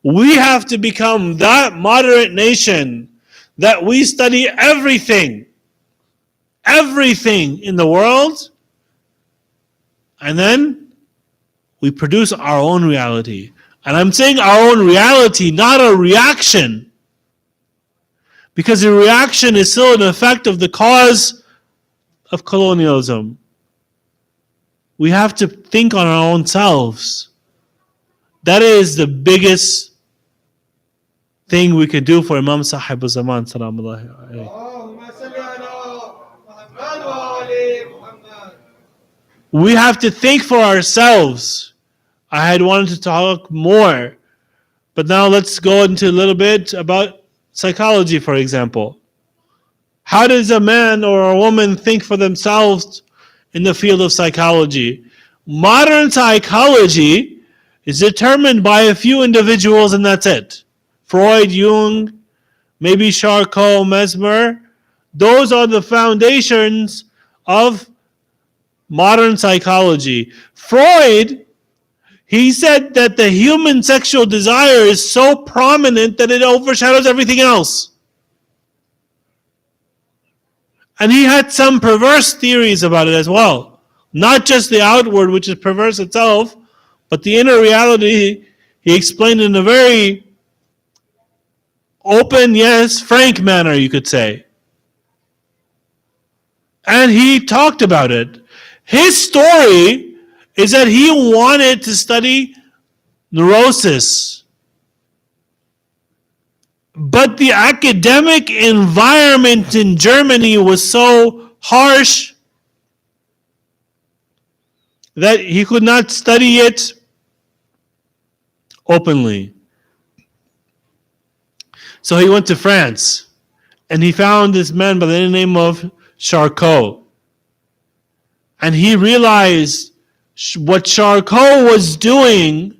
We have to become that moderate nation that we study everything in the world, and then we produce our own reality. And I'm saying our own reality, not a reaction. Because a reaction is still an effect of the cause of colonialism. We have to think on our own selves. That is the biggest thing we could do for Imam Sahib al-Zaman. We have to think for ourselves. I had wanted to talk more, but now let's go into a little bit about psychology, for example. How does a man or a woman think for themselves in the field of psychology? Modern psychology is determined by a few individuals, and that's it. Freud, Jung, maybe Charcot, Mesmer. Those are the foundations of modern psychology. Freud, he said that the human sexual desire is so prominent that it overshadows everything else. And he had some perverse theories about it as well. Not just the outward, which is perverse itself, but the inner reality he explained in a very open, yes, frank manner, you could say. And he talked about it. His story is that he wanted to study neurosis. But the academic environment in Germany was so harsh that he could not study it openly. So he went to France and he found this man by the name of Charcot. And he realized what Charcot was doing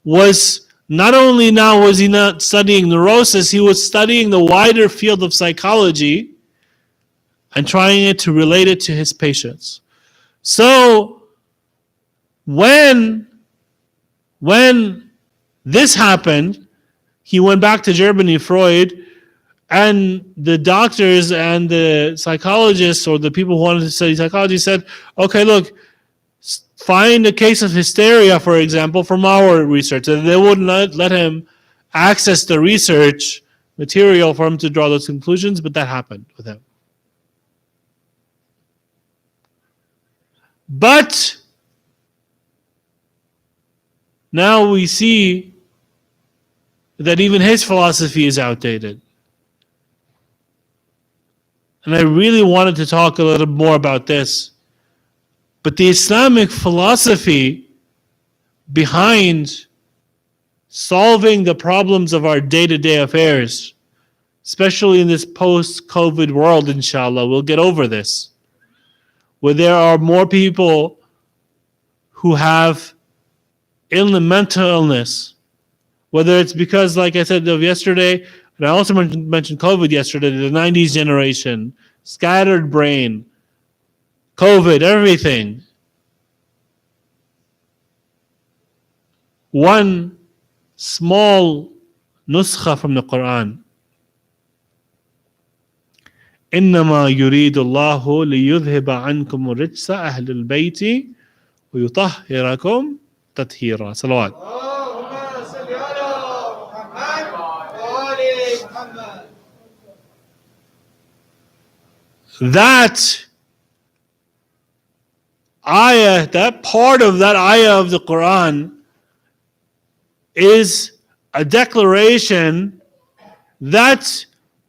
was not only now was he not studying neurosis, he was studying the wider field of psychology and trying it to relate it to his patients. So when this happened, he went back to Germany, Freud, and the doctors and the psychologists or the people who wanted to study psychology said, okay, look, find a case of hysteria, for example, from our research. And they would not let him access the research material for him to draw those conclusions, but that happened with him. But now we see that even his philosophy is outdated. And I really wanted to talk a little more about this. But the Islamic philosophy behind solving the problems of our day-to-day affairs, especially in this post-COVID world, inshallah, we'll get over this, where there are more people who have mental illness, whether it's because, like I said of yesterday, and I also mentioned COVID yesterday, the 90s generation, scattered brain, COVID, everything. One small nuskha from the Quran. إنما يريد الله ليذهب عنكم الرجس أهل البيت ويطهركم تطهيرا. صلوات. اللهم صل على محمد وآل محمد. That ayah, that part of that ayah of the Quran is a declaration that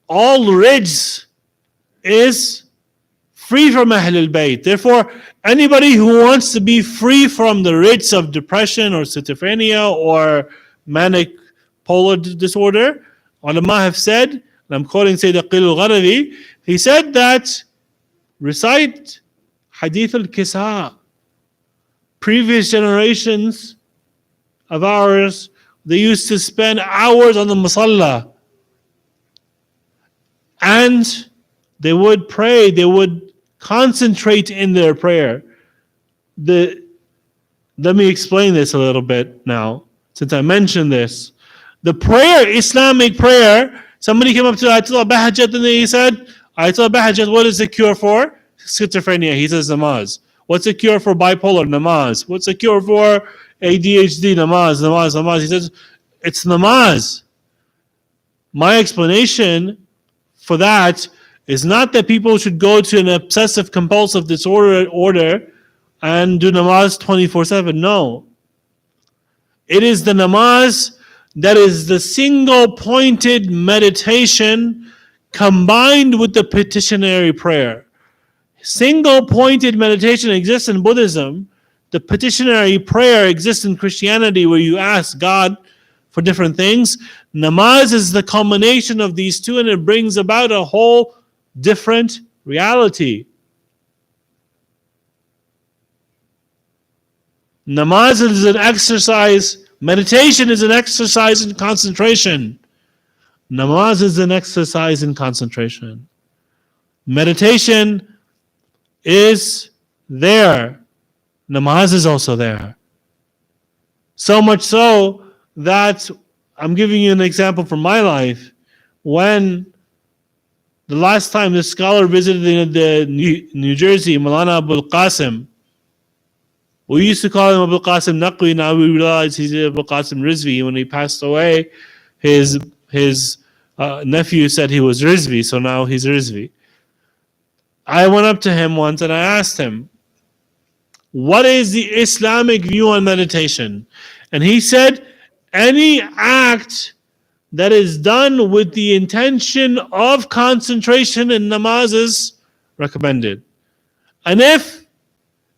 all rijs is free from Ahl al-Bayt. Therefore, anybody who wants to be free from the rijs of depression or schizophrenia or manic polar disorder, ulama have said, and I'm quoting Sayyid Aqil al-Gharavi, he said that recite Hadith al-Kisa. Previous generations of ours, they used to spend hours on the musalla. And they would pray, they would concentrate in their prayer. Let me explain this a little bit now, since I mentioned this. The prayer, Islamic prayer, somebody came up to Ayatollah Bahajat and he said, Ayatollah Bahajat, what is the cure for schizophrenia? He says namaz. What's the cure for bipolar? Namaz. What's the cure for ADHD? Namaz. He says, it's namaz. My explanation for that is not that people should go to an obsessive compulsive disorder and do namaz 24/7. No. It is the namaz that is the single pointed meditation combined with the petitionary prayer. Single pointed meditation exists in Buddhism. The petitionary prayer exists in Christianity, where you ask God for different things. Namaz is the combination of these two, and it brings about a whole different reality. Namaz is an exercise, meditation is an exercise in concentration. Namaz is an exercise in concentration. Meditation is there. Namaz is also there. So much so that I'm giving you an example from my life. When the last time this scholar visited the New Jersey, Maulana Abul Qasim, we used to call him Abul Qasim Naqwi, now we realize he's Abul Qasim Rizvi. When he passed away, his nephew said he was Rizvi, so now he's Rizvi. I went up to him once and I asked him, what is the Islamic view on meditation? And he said, any act that is done with the intention of concentration in namaz is recommended. And if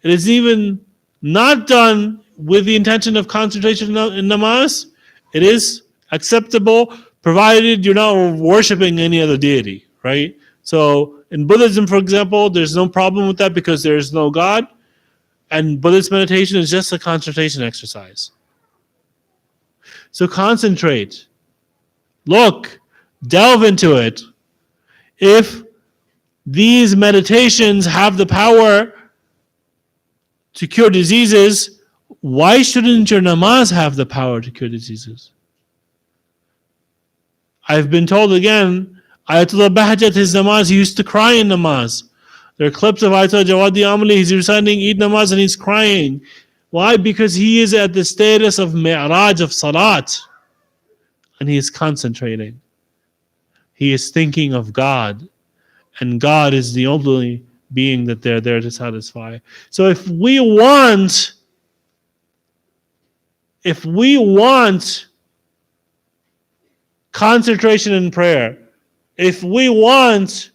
it is even not done with the intention of concentration in namaz, it is acceptable, provided you're not worshiping any other deity, right? So in Buddhism, for example, there's no problem with that because there is no God, and Buddhist meditation is just a concentration exercise. So concentrate, look, delve into it. If these meditations have the power to cure diseases, why shouldn't your namaz have the power to cure diseases? I've been told again, Ayatollah Bahjat, his namaz, he used to cry in namaz. There are clips of Ayatollah Jawadi Amali, he's reciting Eid namaz and he's crying. Why? Because he is at the status of mi'raj, of salat. And he is concentrating. He is thinking of God. And God is the only being that they're there to satisfy. So if we want concentration in prayer, if we want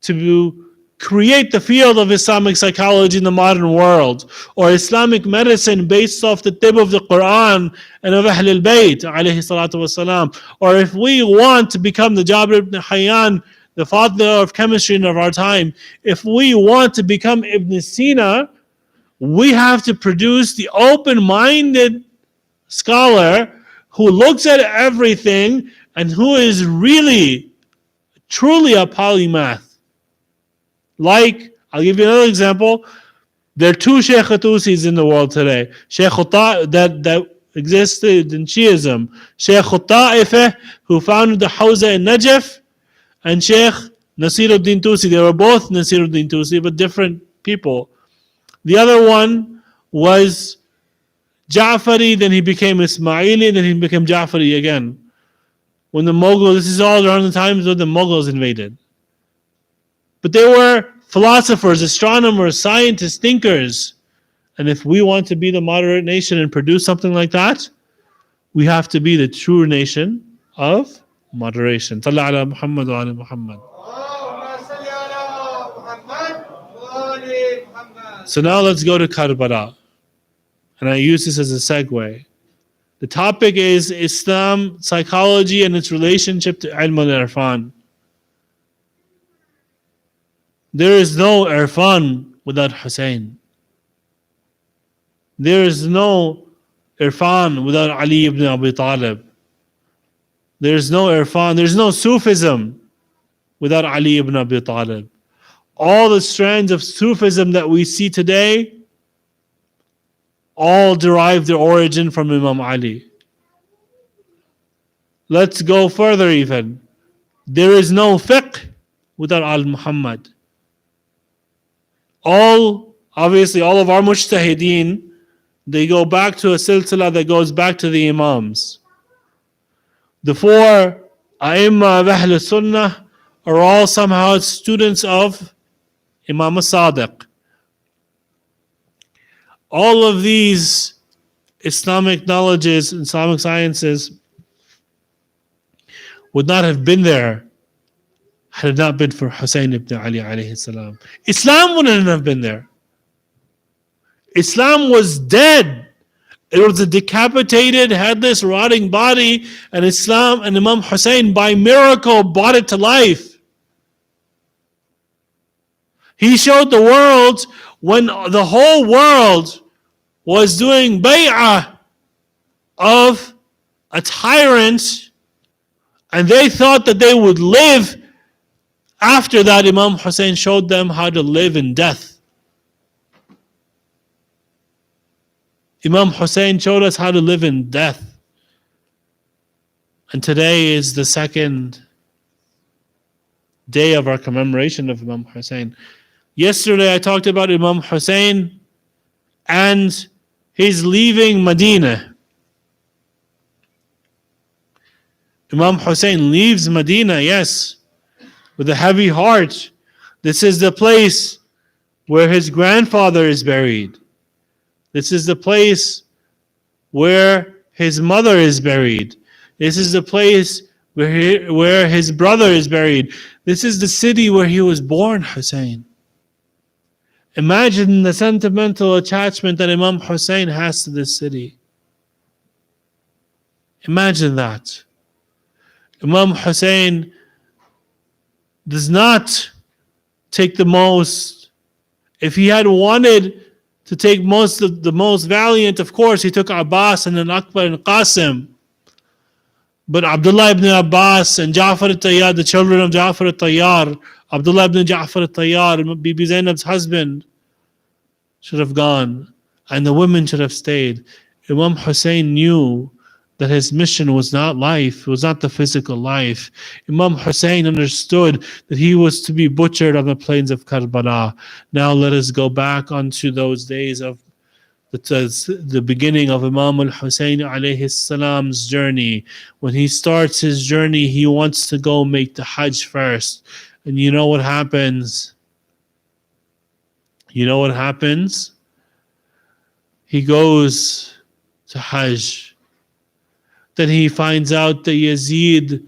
to create the field of Islamic psychology in the modern world, or Islamic medicine based off the tip of the Quran and of Ahl al-Bayt, alayhi salatu wasalam, or if we want to become the Jabir ibn Hayyan, the father of chemistry of our time, if we want to become Ibn Sina, we have to produce the open-minded scholar who looks at everything and who is really, truly a polymath. Like, I'll give you another example. There are two Sheikh Tusis in the world today. Sheikh that existed in Shiism. Sheikh Ta'ifah, who founded the Hawza in Najaf, and Sheikh Nasiruddin Tusi. They were both Nasiruddin Tusi, but different people. The other one was Ja'fari, then he became Ismaili, then he became Ja'fari again. When the Mughals, this is all around the times when the Mughals invaded. But they were philosophers, astronomers, scientists, thinkers. And if we want to be the moderate nation and produce something like that, we have to be the true nation of moderation. Sallallahu ala Muhammad wa ala Muhammad. So now let's go to Karbala. And I use this as a segue. The topic is Islam, psychology, and its relationship to ilm al-irfan. There is no irfan without Hussein. There is no irfan without Ali ibn Abi Talib. There is no irfan, there is no Sufism without Ali ibn Abi Talib. All the strands of Sufism that we see today all derive their origin from Imam Ali. Let's go further even. There is no fiqh without Al-Muhammad. Obviously all of our mujtahideen, they go back to a silsila that goes back to the Imams. The four A'imma of Ahl Sunnah are all somehow students of Imam Sadiq. All of these Islamic knowledges, Islamic sciences would not have been there had it not been for Hussein ibn Ali alayhi salam. Islam wouldn't have been there. Islam was dead. It was a decapitated, headless, rotting body, and Islam and Imam Hussein by miracle brought it to life. He showed the world when the whole world was doing bay'ah of a tyrant, and they thought that they would live. After that, Imam Hussein showed them how to live in death. Imam Hussein showed us how to live in death. And today is the second day of our commemoration of Imam Hussein. Yesterday I talked about Imam Hussein and his leaving Medina. Imam Hussein leaves Medina, yes, with a heavy heart. This is the place where his grandfather is buried. This is the place where his mother is buried. This is the place where his brother is buried. This is the city where he was born, Hussein. Imagine the sentimental attachment that Imam Hussein has to this city. Imagine that. Imam Hussein does not take the most. If he had wanted to take the most valiant, of course, he took Abbas and then Akbar and Qasim. But Abdullah ibn Abbas and Ja'far al-Tayyar, the children of Ja'far al-Tayyar, Abdullah ibn Ja'far al-Tayyar, Bibi Zainab's husband, should have gone. And the women should have stayed. Imam Hussein knew that his mission was not life, it was not the physical life. Imam Hussein understood that he was to be butchered on the plains of Karbala. Now let us go back onto those days of the beginning of Imam al-Hussein alayhi salam's journey. When he starts his journey, he wants to go make the Hajj first. And you know what happens? You know what happens? He goes to Hajj. Then he finds out that Yazid,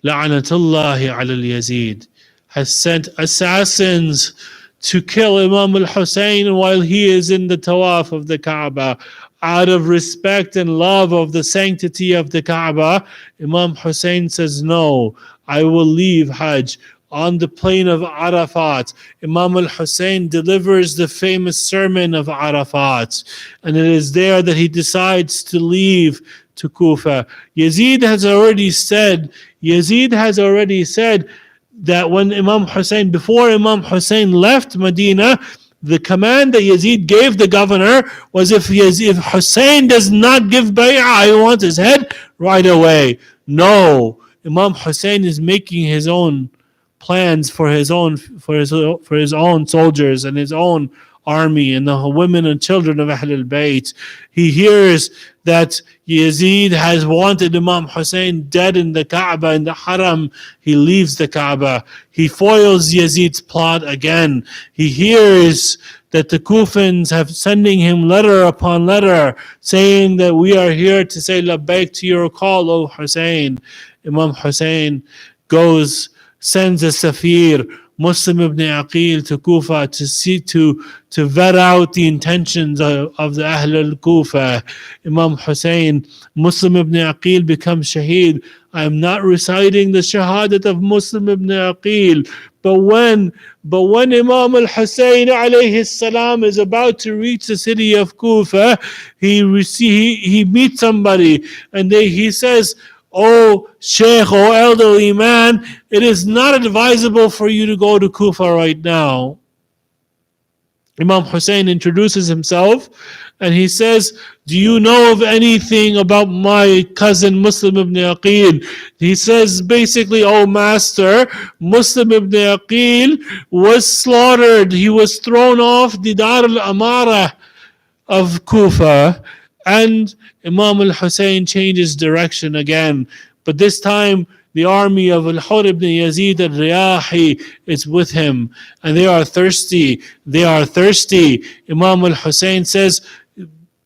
la'anatullahi ala al-Yazid, has sent assassins to kill Imam al-Hussein while he is in the tawaf of the Kaaba. Out of respect and love of the sanctity of the Kaaba, Imam Hussein says, no, I will leave Hajj. On the plain of Arafat, Imam al-Hussein delivers the famous sermon of Arafat. And it is there that he decides to leave to Kufa. Yazid has already said that when before Imam Hussein left Medina, the command that Yazid gave the governor was if Hussein does not give bay'ah, I want his head right away. No, Imam Hussein is making his own plans for his own soldiers and his own army and the women and children of Ahl al-Bayt. He hears that Yazid has wanted Imam Hussein dead in the Kaaba, in the Haram. He leaves the Kaaba. He foils Yazid's plot again. He hears that the Kufans have sending him letter upon letter saying that we are here to say labbaik to your call, O Hussein. Imam Hussein sends a Safir, Muslim ibn Aqil, to Kufa to vet out the intentions of the Ahl al-Kufa. Imam Hussein, Muslim ibn Aqil becomes Shaheed. I am not reciting the Shahadat of Muslim ibn Aqil, but when Imam al-Hussein alayhi salam is about to reach the city of Kufa, he meets somebody and he says, "Oh Sheikh, oh elderly man, it is not advisable for you to go to Kufa right now." Imam Hussein introduces himself and he says, "Do you know of anything about my cousin Muslim ibn Aqil?" He says basically, "Oh master, Muslim ibn Aqil was slaughtered. He was thrown off the Dar al-Amara of Kufa." And Imam al-Hussein changes direction again. But this time, the army of Al-Hur ibn Yazid al-Riyahi is with him. And they are thirsty. Imam al-Hussein says,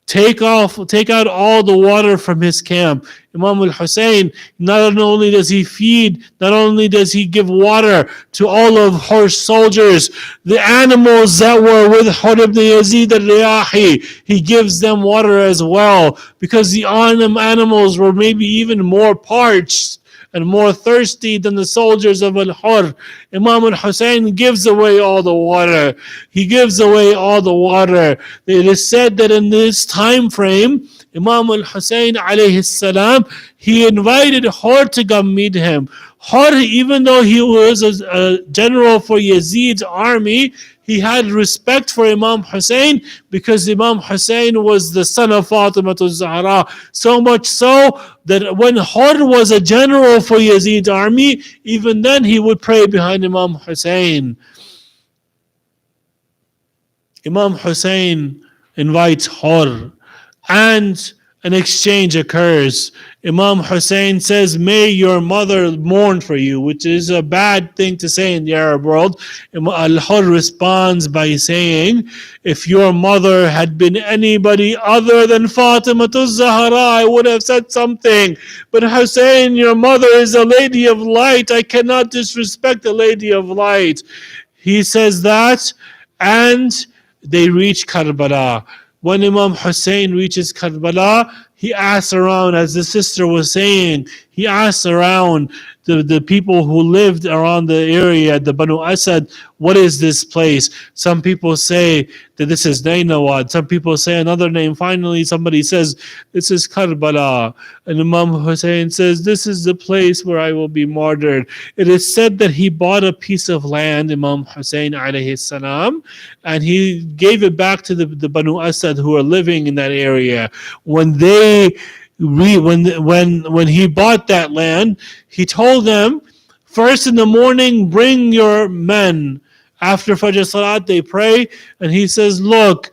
take out all the water from his camp. Imam al-Hussein, not only does he feed, not only does he give water to all of Hur's soldiers, the animals that were with Hur ibn Yazid al-Riyahi, he gives them water as well, because the animals were maybe even more parched and more thirsty than the soldiers of Al-Hur. Imam al-Hussein gives away all the water. It is said that in this time frame, Imam al-Hussein alayhi salam, he invited Hur to come meet him. Hur, even though he was a general for Yazid's army, he had respect for Imam Hussein because Imam Hussein was the son of Fatima Az-Zahra. So much so that when Hur was a general for Yazid's army, even then he would pray behind Imam Hussein. Imam Hussein invites Hur, and an exchange occurs. Imam Hussein says, may your mother mourn for you, which is a bad thing to say in the Arab world. Al-Hur responds by saying, if your mother had been anybody other than Fatima Az-Zahra, I would have said something. But Hussein, your mother is a lady of light. I cannot disrespect a lady of light. He says that, and they reach Karbala. When Imam Hussein reaches Karbala, he asks around, as the sister was saying, he asks around the people who lived around the area, the Banu Asad, what is this place? Some people say that this is Nainawad. Some people say another name. Finally, somebody says, this is Karbala. And Imam Hussein says, this is the place where I will be martyred. It is said that he bought a piece of land, Imam Hussein alayhi salam, and he gave it back to the Banu Asad who are living in that area. When he bought that land, he told them, first in the morning, bring your men. After Fajr Salat, they pray, and he says, look,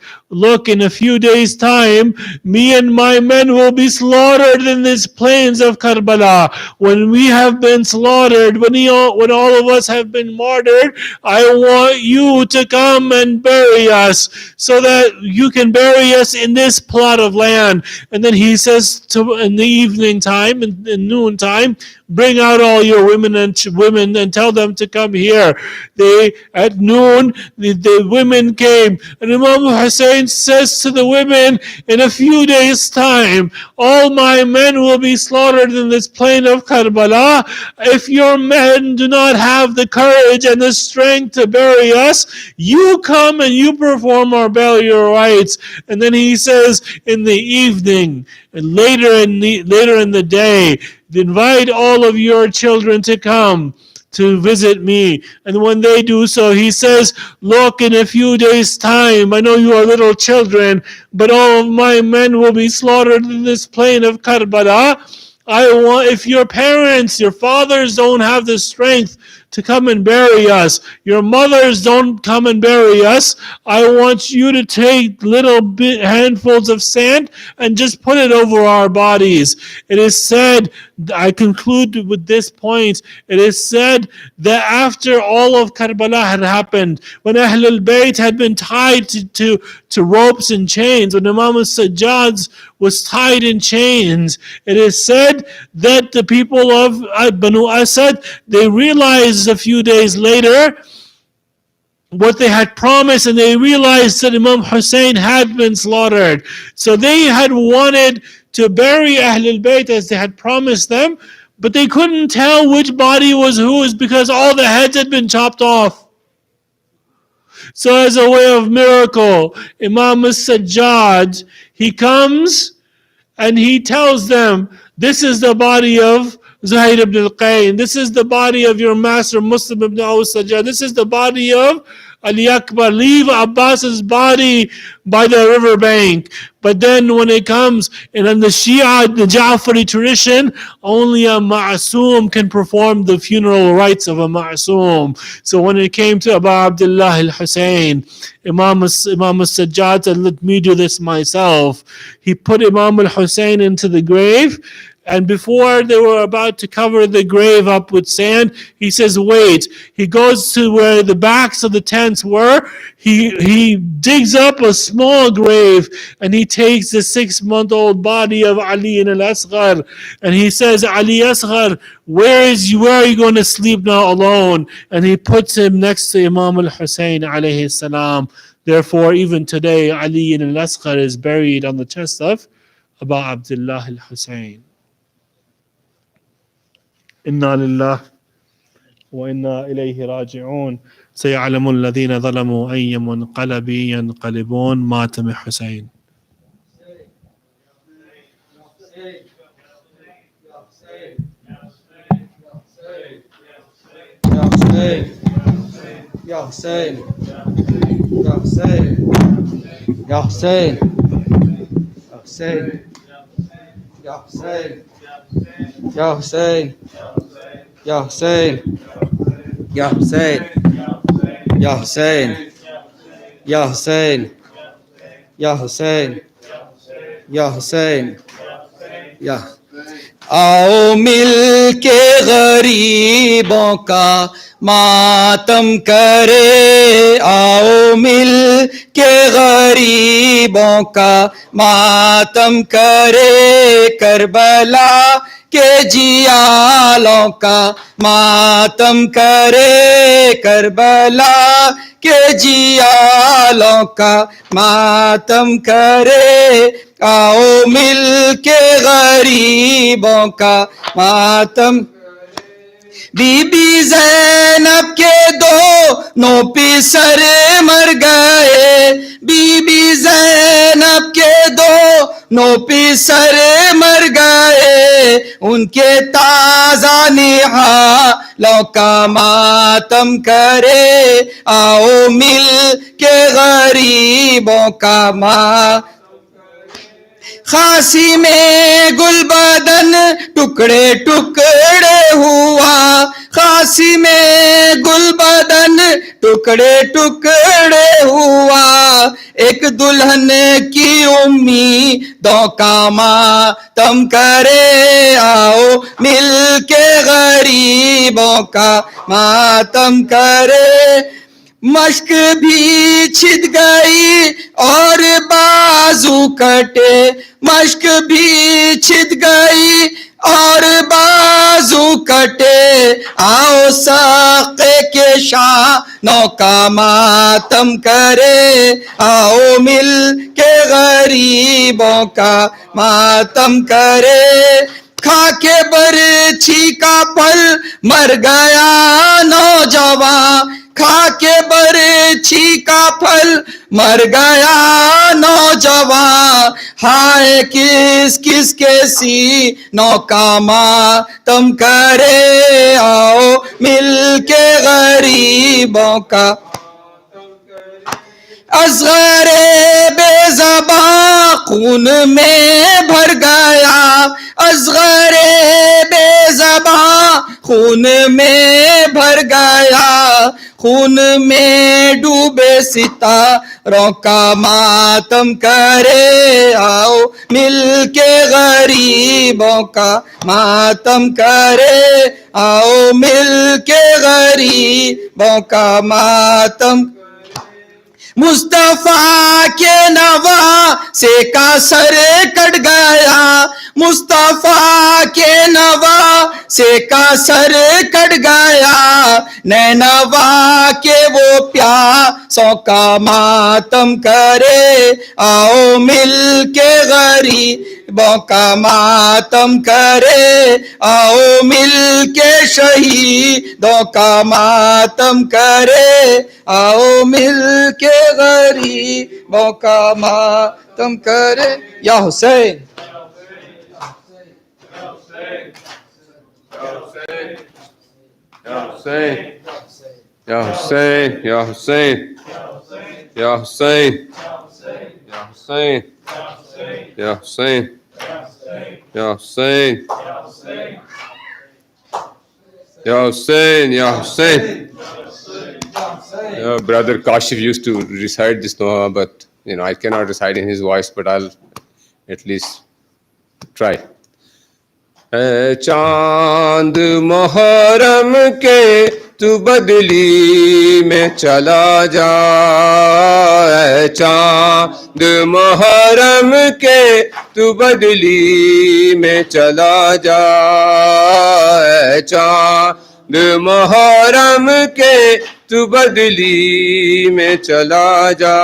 in a few days' time, me and my men will be slaughtered in these plains of Karbala. When we have been slaughtered, when all of us have been martyred, I want you to come and bury us, so that you can bury us in this plot of land. And then he says in the evening time, in noon time, bring out all your women and tell them to come here. At noon, the women came, and Imam Hussein says to the women, in a few days' time, all my men will be slaughtered in this plain of Karbala. If your men do not have the courage and the strength to bury us, you come and you perform our burial rites. And then he says, in the evening, and later in the day, invite all of your children to come to visit me. And when they do so, he says, look, in a few days' time, I know you are little children, but all of my men will be slaughtered in this plain of Karbala. If your parents, your fathers don't have the strength to come and bury us, your mothers don't come and bury us, I want you to take little handfuls of sand and just put it over our bodies. It is said, I conclude with this point, it is said that after all of Karbala had happened, when Ahlul Bayt had been tied to ropes and chains, when Imam al-Sajjad was tied in chains, it is said that the people of Banu Asad, they realized a few days later what they had promised, and they realized that Imam Hussein had been slaughtered. So they had wanted to bury Ahlul Bayt as they had promised them, but they couldn't tell which body was whose because all the heads had been chopped off. So as a way of miracle, Imam al-Sajjad, he comes and he tells them, this is the body of Zuhair ibn al-Qayn. This is the body of your master Muslim ibn al-Sajjad. This is the body of Ali Akbar. Leave Abbas's body by the riverbank. But then when it comes, and in the Shia, the Ja'fari tradition, only a Ma'asum can perform the funeral rites of a Ma'asum. So when it came to Abu Abdullah al-Hussein, Imam al-Sajjad said, let me do this myself. He put Imam al-Hussein into the grave, and before they were about to cover the grave up with sand, he says, wait. He goes to where the backs of the tents were. He digs up a small grave, and he takes the 6-month-old body of Ali al-Asghar, and he says, Ali Asghar, where are you going to sleep now alone? And he puts him next to Imam al-Hussein alayhi salam. Therefore, even today, Ali al-Asghar is buried on the chest of Abu Abdullah al-Hussein. إنا لله وإنا إليه راجعون سيعلم الذين ظلموا أي منقلب ينقلبون ماتم حسين. Ya Hussein, Ya Hussein, Ya Hussein, Ya Hussein, Ya Hussein, Ya Hussein, Ya Hussein, Ya Hussein, Ya Hussein, Ya Hussein, Ya Hussein, Ya Hussein, یا آؤ مل کے غریبوں کا ماتم کرے, آؤ مل کے غریبوں کا ماتم کرے, کربلا کے جیالوں کا ماتم کرے, کربلا کے جیالوں کا ماتم کرے, آؤ مل کے غریبوں کا ماتم. بی بی زینب کے دونوں پسر مر گئے, بی بی زینب کے دونوں پسر مر گئے, ان کے تازہ نہالوں کا ماتم کرے, آؤ مل کے غریبوں کا ماتم. خاصی میں گل بدن ٹکڑے ٹکڑے ہوا, خاصی میں گل بدن ٹکڑے ٹکڑے ہوا, ایک دلہن کی امیدوں کا ماتم کرے, آؤ مل کے غریبوں کا ماتم کرے. مشک بھی چھد گئی اور بازو کٹے, مشک بھی چھد گئی اور بازو کٹے, آؤ ساقے کے شانوں کا ماتم کرے, آؤ مل کے غریبوں کا ماتم کرے. کھا کے برچھی کا پھل مر گیا نوجوان, کھا کے برچھی کا پھل مر گیا نوجوان, ہائے کس کس کے سینوں کا ماتم کرے, آؤ مل کے غریبوں کا. اصغر بے زباں خون میں بھر گیا, اصغر بے زباں خون میں بھر گیا, خون میں ڈوبے ستاروں کا ماتم کرے, آؤ مل کے غریبوں کا ماتم کرے, آؤ مل کے غریبوں کا ماتم. مصطفیٰ کے نواسے کا سر کٹ گیا, مصطفیٰ کے نواسے کا سر کٹ گیا, نینوا کے وہ پیاسوں کا ماتم کرے, آؤ مل کے غریبوں کا ماتم کرے, آؤ مل کے شہیدوں کا ماتم کرے, آؤ مل کے غریبوں کا ماتم کرے. یا حسین, یا حسین, یا حسین, یا حسین, یا حسین, یا حسین, یا حسین, یا حسین, یا حسین, یا حسین. Brother Kashif used to recite this Noha, but I cannot recite in his voice, but I'll at least try. اے چاند محرم کے تو بدلی میں چلا جا, اے چاند محرم کے تو بدلی میں چلا جا, اے چاند محرم کے تو بدلی میں چلا جا,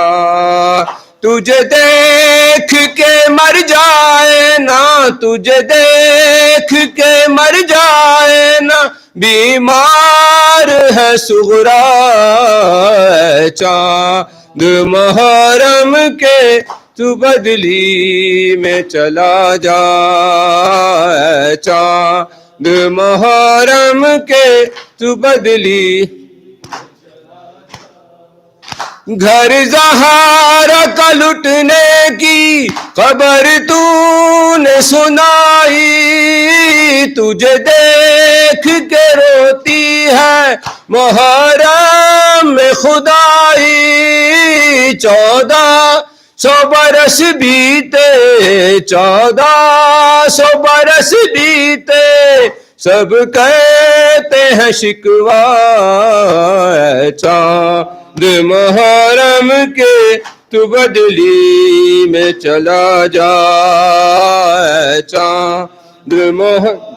تجھے دیکھ کے مر جائے نا, تجھے دیکھ کے مر جائے نا, بیمار ہے صغرا, اے چاند محرم کے تو بدلی میں چلا جا, اے چاند محرم کے تو بدلی. گھر زہرا کا لٹنے کی خبر تو نے سنائی, تجھے دیکھ کے روتی ہے محرم میں خدائی, 14 100 برس بیتے 1400 برس بیتے سب کہتے ہیں شکوہ ہے چاند محرم کے تو بدلی میں چلا جا ہے چاند محرم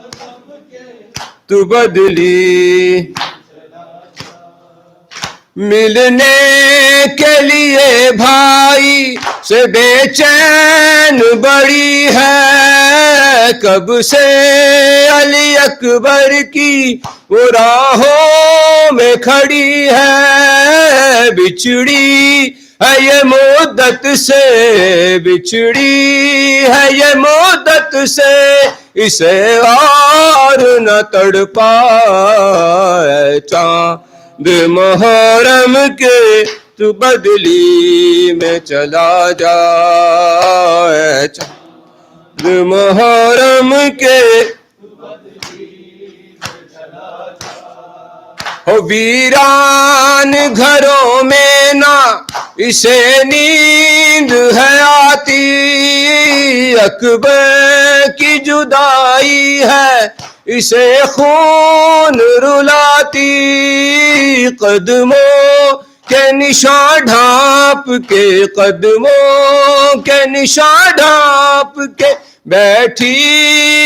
تو بدلی ملنے کے لیے بھائی سے بے چین بڑی ہے کب سے علی اکبر کی وہ راہوں میں کھڑی ہے بچھڑی ہے یہ مدت سے بچھڑی ہے یہ مدت سے اسے اور نہ تڑپائے چاند محرم کے تو بدلی میں چلا جائے چاند محرم کے ہو ویران گھروں میں نہ اسے نیند ہے آتی اکبر کی جدائی ہے اسے خون رلاتی قدموں کے نشان ڈھانپ کے قدموں کے نشان ڈھانپ کے بیٹھی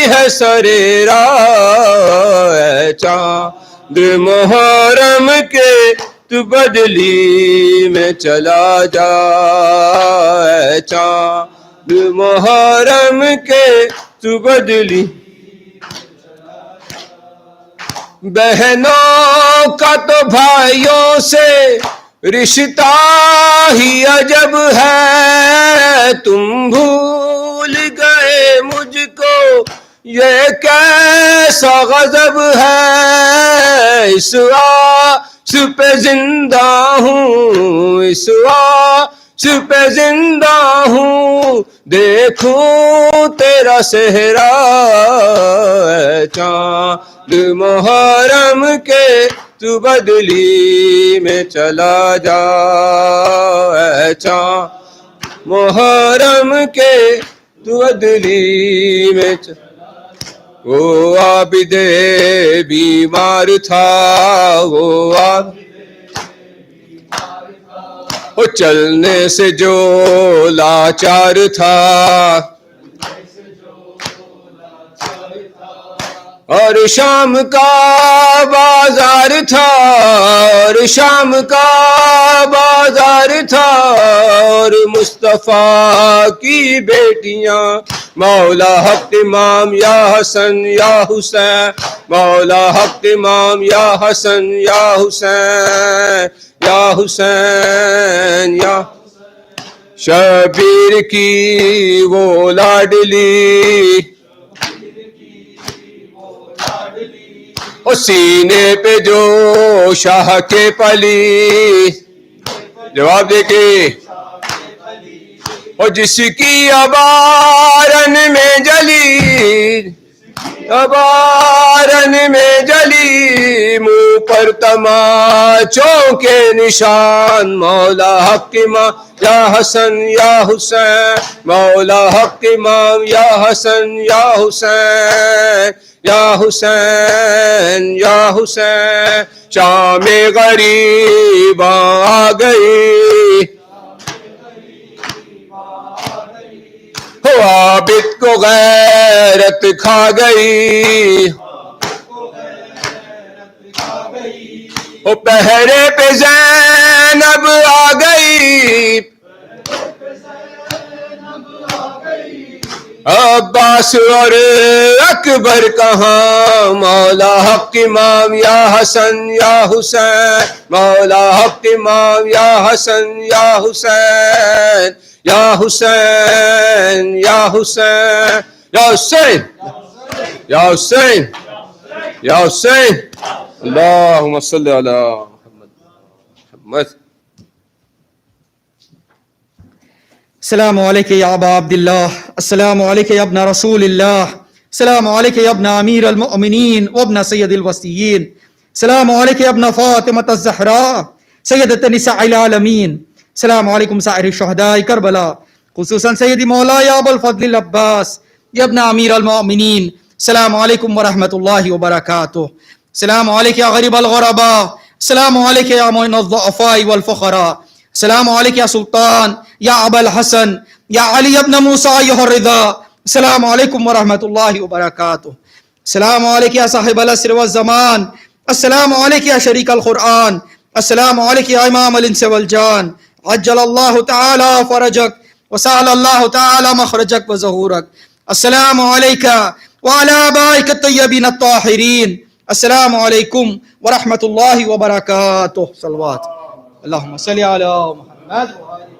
ہے سرے راہ چاند محرم کے تو بدلی میں چلا جا چاند محرم کے تو بدلی بہنوں کا تو بھائیوں سے رشتہ ہی عجب ہے تم بھول گئے مجھ کو یہ کیسا غضب ہے اس آس پہ زندہ ہوں اس آس پہ زندہ ہوں دیکھوں تیرا صحرا چاند محرم کے تو بدلی میں چلا جا چاند محرم کے تو بدلی میں وہ عابد بیمار تھا وہ چلنے سے جو لاچار تھا اور شام کا بازار تھا اور شام کا بازار تھا اور مصطفیٰ کی بیٹیاں مولا حق امام یا حسن یا حسین مولا حق امام یا حسن یا حسین یا حسین یا شبیر کی وہ لاڈلی اور سینے پہ جو شاہ کے پلی جواب دے کے اور جس کی ابارن میں جلی ابارن میں جلی منہ پر تماچوں کے نشان مولا حق امام یا حسن یا حسین مولا حق امام یا حسن یا حسین یا حسین یا حسین شام غریب آ گئی ہو عابد کو غیرت کھا گئی ہو پہرے پہ زینب آ گئی عباس اور اکبر کہاں مولا حق امام یا حسن یا حسین مولا حق امام یا حسن یا حسین یا حسین یا حسین یا حسین یا حسین یا حسین اللہم صلی علی محمد السلام علیکم یا ابا عبداللہ السلام علیکم یا ابن رسول اللہ السلام علیکم یا ابن امیر المؤمنین وابن سید الوصیین السلام علیکم یا ابن فاطمة الزہرا سیدۃ نساء العالمین السلام علیکم سائر شہداء کربلا خصوصا سيدي مولاي أبو الفضل العباس يا ابن أمير المؤمنين. السلام عليكم ورحمة الله وبركاته. السلام عليك يا غريب الغرباء. السلام عليك يا معين الضعفاء والفقراء. السلام عليك يا سلطان يا أبا الحسن يا علي بن موسى أيها الرضا. السلام عليكم ورحمة الله وبركاته. السلام عليك يا صاحب العصر والزمان. السلام عليك يا شريك القرآن. السلام عليك يا إمام الإنس والجان. عجل الله تعالى فرجك وسأل الله تعالى مخرجك وظهورك. السلام عليك وعلى آبائك الطيبين الطاهرين. السلام عليكم ورحمة الله وبركاته. صلوات اللهم صل على محمد وآل